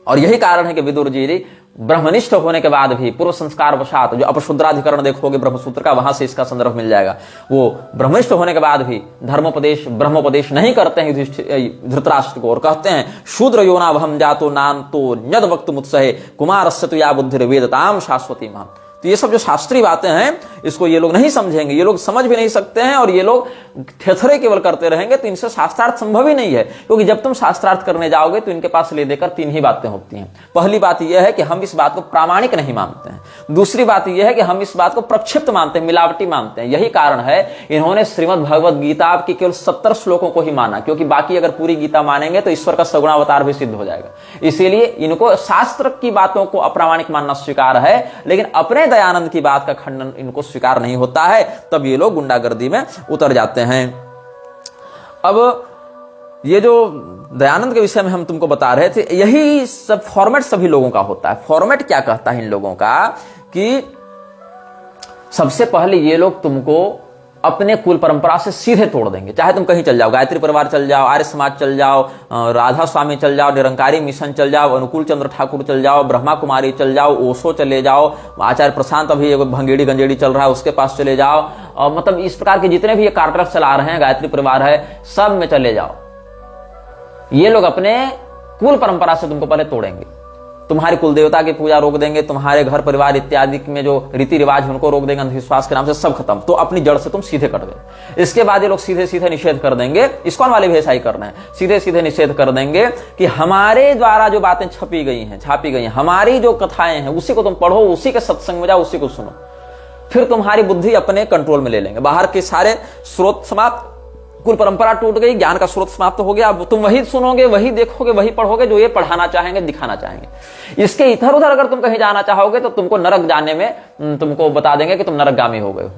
और यही कारण है कि विदुर जी ब्रह्मनिष्ठ होने के बाद भी पूर्व संस्कार वशात, जो अपशुद्राधिकरण देखोगे ब्रह्मसूत्र का, वहां से इसका संदर्भ मिल जाएगा, वो ब्रह्मनिष्ठ होने के बाद भी धर्मोपदेश ब्रह्मोपदेश नहीं करते हैं धृतराष्ट्र को, और कहते हैं शूद्र योना वहम जातो नाम तो न्यद वक्त मुत्सहे कुमारस्य तु या बुद्धि वेदताम शाश्वती महाम। तो ये सब जो शास्त्रीय बातें हैं, इसको ये लोग नहीं समझेंगे, ये लोग समझ भी नहीं सकते हैं, और ये लोग थेथरे केवल करते रहेंगे। तो इनसे शास्त्रार्थ संभव ही नहीं है, क्योंकि जब तुम शास्त्रार्थ करने जाओगे तो इनके पास ले देकर 3 ही बातें होती हैं। पहली बात यह है कि हम इस बात को प्रामाणिक नहीं मानते हैं। दूसरी बात यह है कि हम इस बात को प्रक्षिप्त मानते हैं, मिलावटी मानते हैं। यही कारण है इन्होंने श्रीमद् भगवद गीता की केवल 70 श्लोकों को ही माना, क्योंकि बाकी अगर पूरी गीता मानेंगे तो ईश्वर का सगुणावतार भी सिद्ध हो जाएगा। इसीलिए इनको शास्त्र की बातों को अप्रामाणिक मानना स्वीकार है, लेकिन अपने दयानंद की बात का खंडन इनको स्वीकार नहीं होता है। तब ये लोग गुंडागर्दी में उतर जाते हैं। अब ये जो दयानंद के विषय में हम तुमको बता रहे थे, यही सब फॉर्मेट सभी लोगों का होता है। फॉर्मेट क्या कहता है इन लोगों का कि सबसे पहले ये लोग तुमको अपने कुल परंपरा से सीधे तोड़ देंगे। चाहे तुम कहीं चल जाओ, गायत्री परिवार चल जाओ, आर्य समाज चल जाओ, राधा स्वामी चल जाओ, निरंकारी मिशन चल जाओ, अनुकूल चंद्र ठाकुर चल जाओ, ब्रह्मा कुमारी चल जाओ, ओशो चले जाओ, आचार्य प्रशांत अभी भंगेड़ी गंजेड़ी चल रहा है उसके पास चले जाओ, और मतलब इस प्रकार के जितने भी ये कार्टर चला रहे हैं, गायत्री परिवार है, सब में चले जाओ। ये लोग अपने कुल परंपरा से तुमको पहले तोड़ेंगे। तुम्हारी कुल देवता की पूजा रोक देंगे, तुम्हारे घर परिवार इत्यादि में जो रीति रिवाज उनको रोक देंगे, अंधविश्वास के नाम से सब खत्म। तो अपनी जड़ से तुम सीधे कट गए। इसके बाद ये लोग सीधे सीधे निषेध कर देंगे, इस्कॉन वाले भी ऐसा ही करना है, सीधे सीधे निषेध कर देंगे कि हमारे द्वारा जो बातें छापी गई हैं, हमारी जो कथाएं हैं, उसी को तुम पढ़ो, उसी के सत्संग में जाओ, उसी को सुनो। फिर तुम्हारी बुद्धि अपने कंट्रोल में ले लेंगे। बाहर के सारे स्रोत समाप्त, कुल परंपरा टूट गई, ज्ञान का स्रोत समाप्त हो गया। अब तुम वही सुनोगे, वही देखोगे, वही पढ़ोगे जो ये पढ़ाना चाहेंगे, दिखाना चाहेंगे। इसके इधर उधर अगर तुम कहीं जाना चाहोगे तो तुमको नरक जाने में तुमको बता देंगे कि तुम नरकगामी हो गए हो।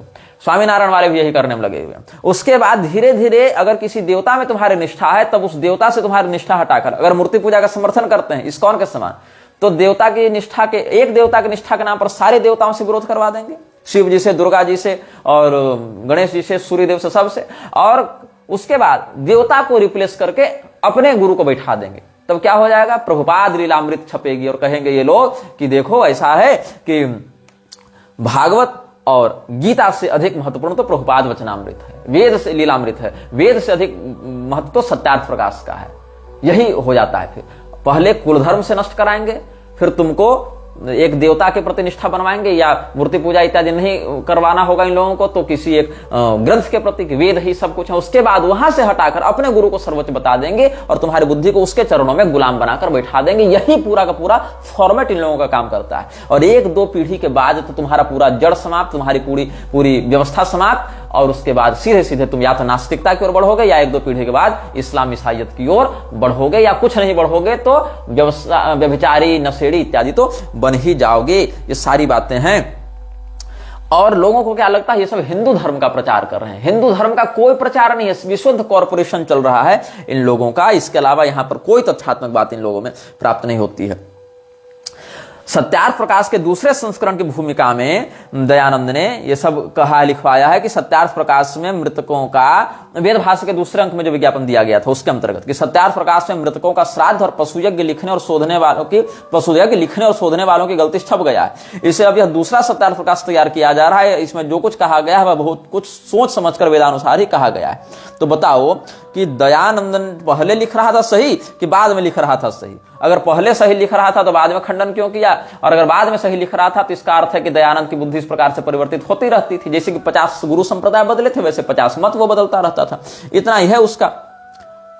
स्वामीनारायण वाले भी यही करने में लगे हुए हैं। उसके बाद धीरे धीरे अगर किसी देवता में तुम्हारी निष्ठा है, तब उस देवता से तुम्हारी निष्ठा हटाकर अगर मूर्ति पूजा का समर्थन करते हैं इस्कॉन के समान, तो देवता की निष्ठा के, एक देवता की निष्ठा के नाम पर सारे देवताओं से विरोध करवा देंगे, शिव जी से, दुर्गा जी से, और गणेश जी से, सूर्यदेव से, सबसे। और उसके बाद देवता को रिप्लेस करके अपने गुरु को बैठा देंगे। तब क्या हो जाएगा? प्रभुपाद लीलामृत छपेगी, और कहेंगे ये लोग कि देखो ऐसा है कि भागवत और गीता से अधिक महत्वपूर्ण तो प्रभुपाद वचनामृत है, वेद से लीलामृत है, वेद से अधिक महत्व तो सत्यार्थ प्रकाश का है। यही हो जाता है। फिर पहले कुल धर्म से नष्ट कराएंगे, फिर तुमको एक देवता के प्रति निष्ठा बनवाएंगे, या मूर्ति पूजा इत्यादि नहीं करवाना होगा इन लोगों को, तो किसी एक ग्रंथ के प्रति, वेद ही सब कुछ है। उसके बाद वहां से हटाकर अपने गुरु को सर्वोच्च बता देंगे, और तुम्हारी बुद्धि को उसके चरणों में गुलाम बनाकर बैठा देंगे। यही पूरा का पूरा फॉर्मेट इन लोगों का काम करता है। और 1-2 पीढ़ी के बाद तो तुम्हारा पूरा जड़ समाप्त, तुम्हारी पूरी व्यवस्था समाप्त, और उसके बाद सीधे सीधे तुम या तो नास्तिकता की ओर बढ़ोगे, या 1-2 पीढ़ी के बाद इस्लाम ईसाइयत की ओर बढ़ोगे, या कुछ नहीं बढ़ोगे तो व्यभिचारी, नशेड़ी इत्यादि तो बन ही जाओगे। ये सारी बातें हैं। और लोगों को क्या लगता है, ये सब हिंदू धर्म का प्रचार कर रहे हैं। हिंदू धर्म का कोई प्रचार नहीं है, विशुद्ध कॉर्पोरेशन चल रहा है इन लोगों का। इसके अलावा यहां पर कोई तथ्यात्मक बात इन लोगों में प्राप्त नहीं होती है। सत्यार्थ प्रकाश के दूसरे संस्करण की भूमिका में दयानंद ने यह सब कहा लिखवाया है कि सत्यार्थ प्रकाश में मृतकों का, वेद भाष्य के दूसरे अंक में जो विज्ञापन दिया गया था उसके अंतर्गत, कि सत्यार्थ प्रकाश में मृतकों का श्राद्ध और पशुयज्ञ लिखने और शोधने वालों की गलती छप गया है। इसे अब यह दूसरा सत्यार्थ प्रकाश तैयार किया जा रहा है। इसमें जो कुछ कहा गया है वह बहुत कुछ सोच समझकर वेदानुसार ही कहा गया है। तो बताओ कि दयानंदन पहले लिख रहा था सही कि बाद में लिख रहा था सही? अगर पहले सही लिख रहा था तो बाद में खंडन क्यों किया? और अगर बाद में सही लिख रहा था तो इसका अर्थ है कि दयानंद की बुद्धि इस प्रकार से परिवर्तित होती रहती थी। जैसे कि 50 गुरु संप्रदाय बदले थे, वैसे 50 मत वो बदलता रहता था। इतना ही है उसका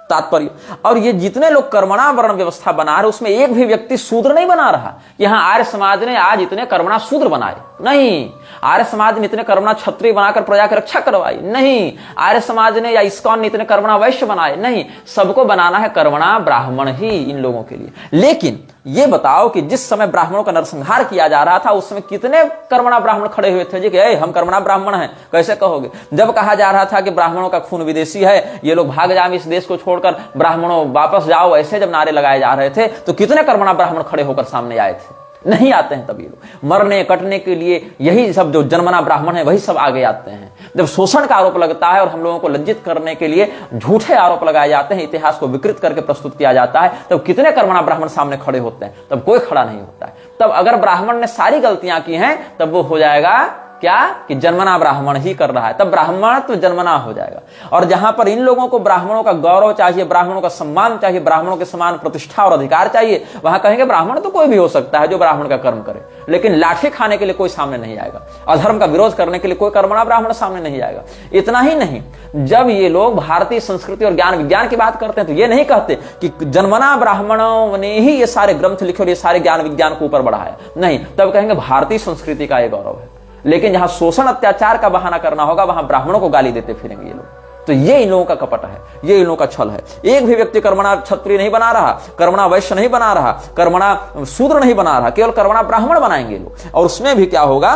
तात्पर्य। और ये जितने लोग कर्मणा वर्ण व्यवस्था बना रहे, उसमें एक भी व्यक्ति शूद्र नहीं बना रहा। यहां आर्य समाज ने आज इतने कर्मणा शूद्र बनाए। नहीं। आर्य समाज ने इतने कर्मणा क्षत्रिय बनाकर प्रजा की रक्षा करवाई? नहीं। आर्य समाज ने या इस्कॉन ने इतने कर्मणा वैश्य बनाए? नहीं। सबको बनाना है कर्मणा ब्राह्मण ही इन लोगों के लिए। लेकिन ये बताओ कि जिस समय ब्राह्मणों का नरसंहार किया जा रहा था उस समय कितने कर्मणा ब्राह्मण खड़े हुए थे जी कि हम कर्मणा ब्राह्मण हैं? कैसे कहोगे? जब कहा जा रहा था कि ब्राह्मणों का खून विदेशी है, ये लोग भाग जाओ इस देश को छोड़कर, ब्राह्मणों वापस जाओ, ऐसे जब नारे लगाए जा रहे थे तो कितने कर्मणा ब्राह्मण खड़े होकर सामने आए थे? नहीं आते हैं। तब ये लोग मरने कटने के लिए यही सब जो जन्मना ब्राह्मण है वही सब आगे आते हैं। जब शोषण का आरोप लगता है और हम लोगों को लज्जित करने के लिए झूठे आरोप लगाए जाते हैं, इतिहास को विकृत करके प्रस्तुत किया जाता है, तब कितने कर्मणा ब्राह्मण सामने खड़े होते हैं? तब कोई खड़ा नहीं होता है। तब अगर ब्राह्मण ने सारी गलतियां की हैं तब वो हो जाएगा क्या कि जन्मना ब्राह्मण ही कर रहा है, तब ब्राह्मण तो जन्मना हो जाएगा। और जहां पर इन लोगों को ब्राह्मणों का गौरव चाहिए, ब्राह्मणों का सम्मान चाहिए, ब्राह्मणों के समान प्रतिष्ठा और अधिकार चाहिए, वहां कहेंगे ब्राह्मण तो कोई भी हो सकता है जो ब्राह्मण का कर्म करे, लेकिन लाठी खाने के लिए कोई सामने नहीं आएगा, अधर्म का विरोध करने के लिए कोई कर्मणा ब्राह्मण सामने नहीं आएगा। इतना ही नहीं, जब ये लोग भारतीय संस्कृति और ज्ञान विज्ञान की बात करते हैं तो ये नहीं कहते कि जन्मना ब्राह्मणों ने ही ये सारे ग्रंथ लिखे और ये सारे ज्ञान विज्ञान को ऊपर बढ़ाया, नहीं, तब कहेंगे भारतीय संस्कृति का ये गौरव है। लेकिन जहां शोषण अत्याचार का बहाना करना होगा वहां ब्राह्मणों को गाली देते फिरेंगे ये लोग। तो ये इन लोगों का कपट है, ये इन लोगों का छल है। एक भी व्यक्ति कर्मणा क्षत्रिय नहीं बना रहा, कर्मणा वैश्य नहीं बना रहा, कर्मणा शूद्र नहीं बना रहा, केवल कर्मणा ब्राह्मण बनाएंगे लोग। और उसमें भी क्या होगा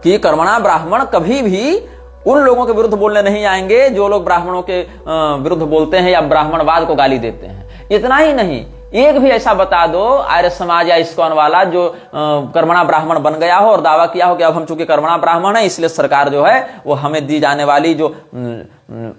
कि कर्मणा ब्राह्मण कभी भी उन लोगों के विरुद्ध बोलने नहीं आएंगे जो लोग ब्राह्मणों के विरुद्ध बोलते हैं या ब्राह्मणवाद को गाली देते हैं। इतना ही नहीं, एक भी ऐसा बता दो आर्य समाज या इस्कॉन वाला जो कर्मणा ब्राह्मण बन गया हो और दावा किया हो कि अब हम चूंकि कर्मणा ब्राह्मण है इसलिए सरकार जो है वो हमें दी जाने वाली जो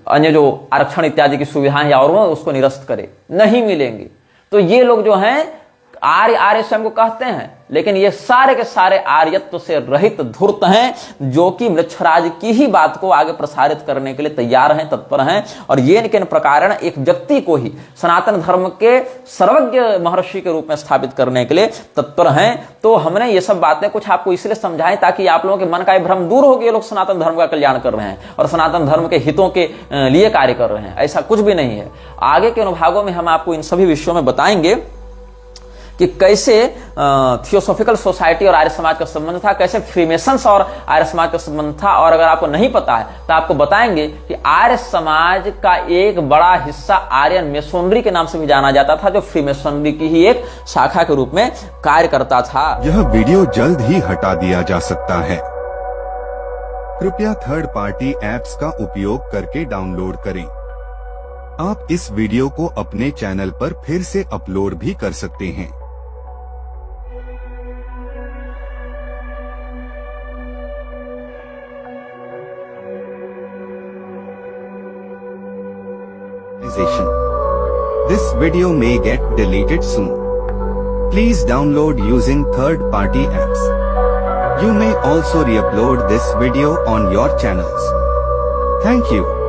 अन्य जो आरक्षण इत्यादि की सुविधाएं या और वो उसको निरस्त करे, नहीं मिलेंगी। तो ये लोग जो हैं आर्य स्वयं को कहते हैं, लेकिन ये सारे के सारे आर्यत्व से रहित धूर्त हैं जो कि मृक्षराज की ही बात को आगे प्रसारित करने के लिए तैयार हैं, तत्पर हैं। और ये किन प्रकार एक व्यक्ति को ही सनातन धर्म के सर्वज्ञ महर्षि के रूप में स्थापित करने के लिए तत्पर हैं। तो हमने ये सब बातें कुछ आपको इसलिए समझाएं ताकि आप लोगों के मन का भ्रम दूर हो कि ये लोग सनातन धर्म का कल्याण कर रहे हैं और सनातन धर्म के हितों के लिए कार्य कर रहे हैं। ऐसा कुछ भी नहीं है। आगे के अनुभागों में हम आपको इन सभी विषयों में बताएंगे कि कैसे थियोसॉफिकल सोसाइटी और आर्य समाज का संबंध था, कैसे फ्रीमेसन्स और आर्य समाज का संबंध था। और अगर आपको नहीं पता है तो आपको बताएंगे कि आर्य समाज का एक बड़ा हिस्सा आर्यन मेसोनरी के नाम से भी जाना जाता था, जो फ्रीमेसोनरी की ही एक शाखा के रूप में कार्य करता था। यह वीडियो जल्द ही हटा दिया जा सकता है। कृपया थर्ड पार्टी एप्स का उपयोग करके डाउनलोड करें। आप इस वीडियो को अपने चैनल पर फिर से अपलोड भी कर सकते हैं। This video may get deleted soon. Please download using third-party apps. You may also re-upload this video on your channels. Thank you.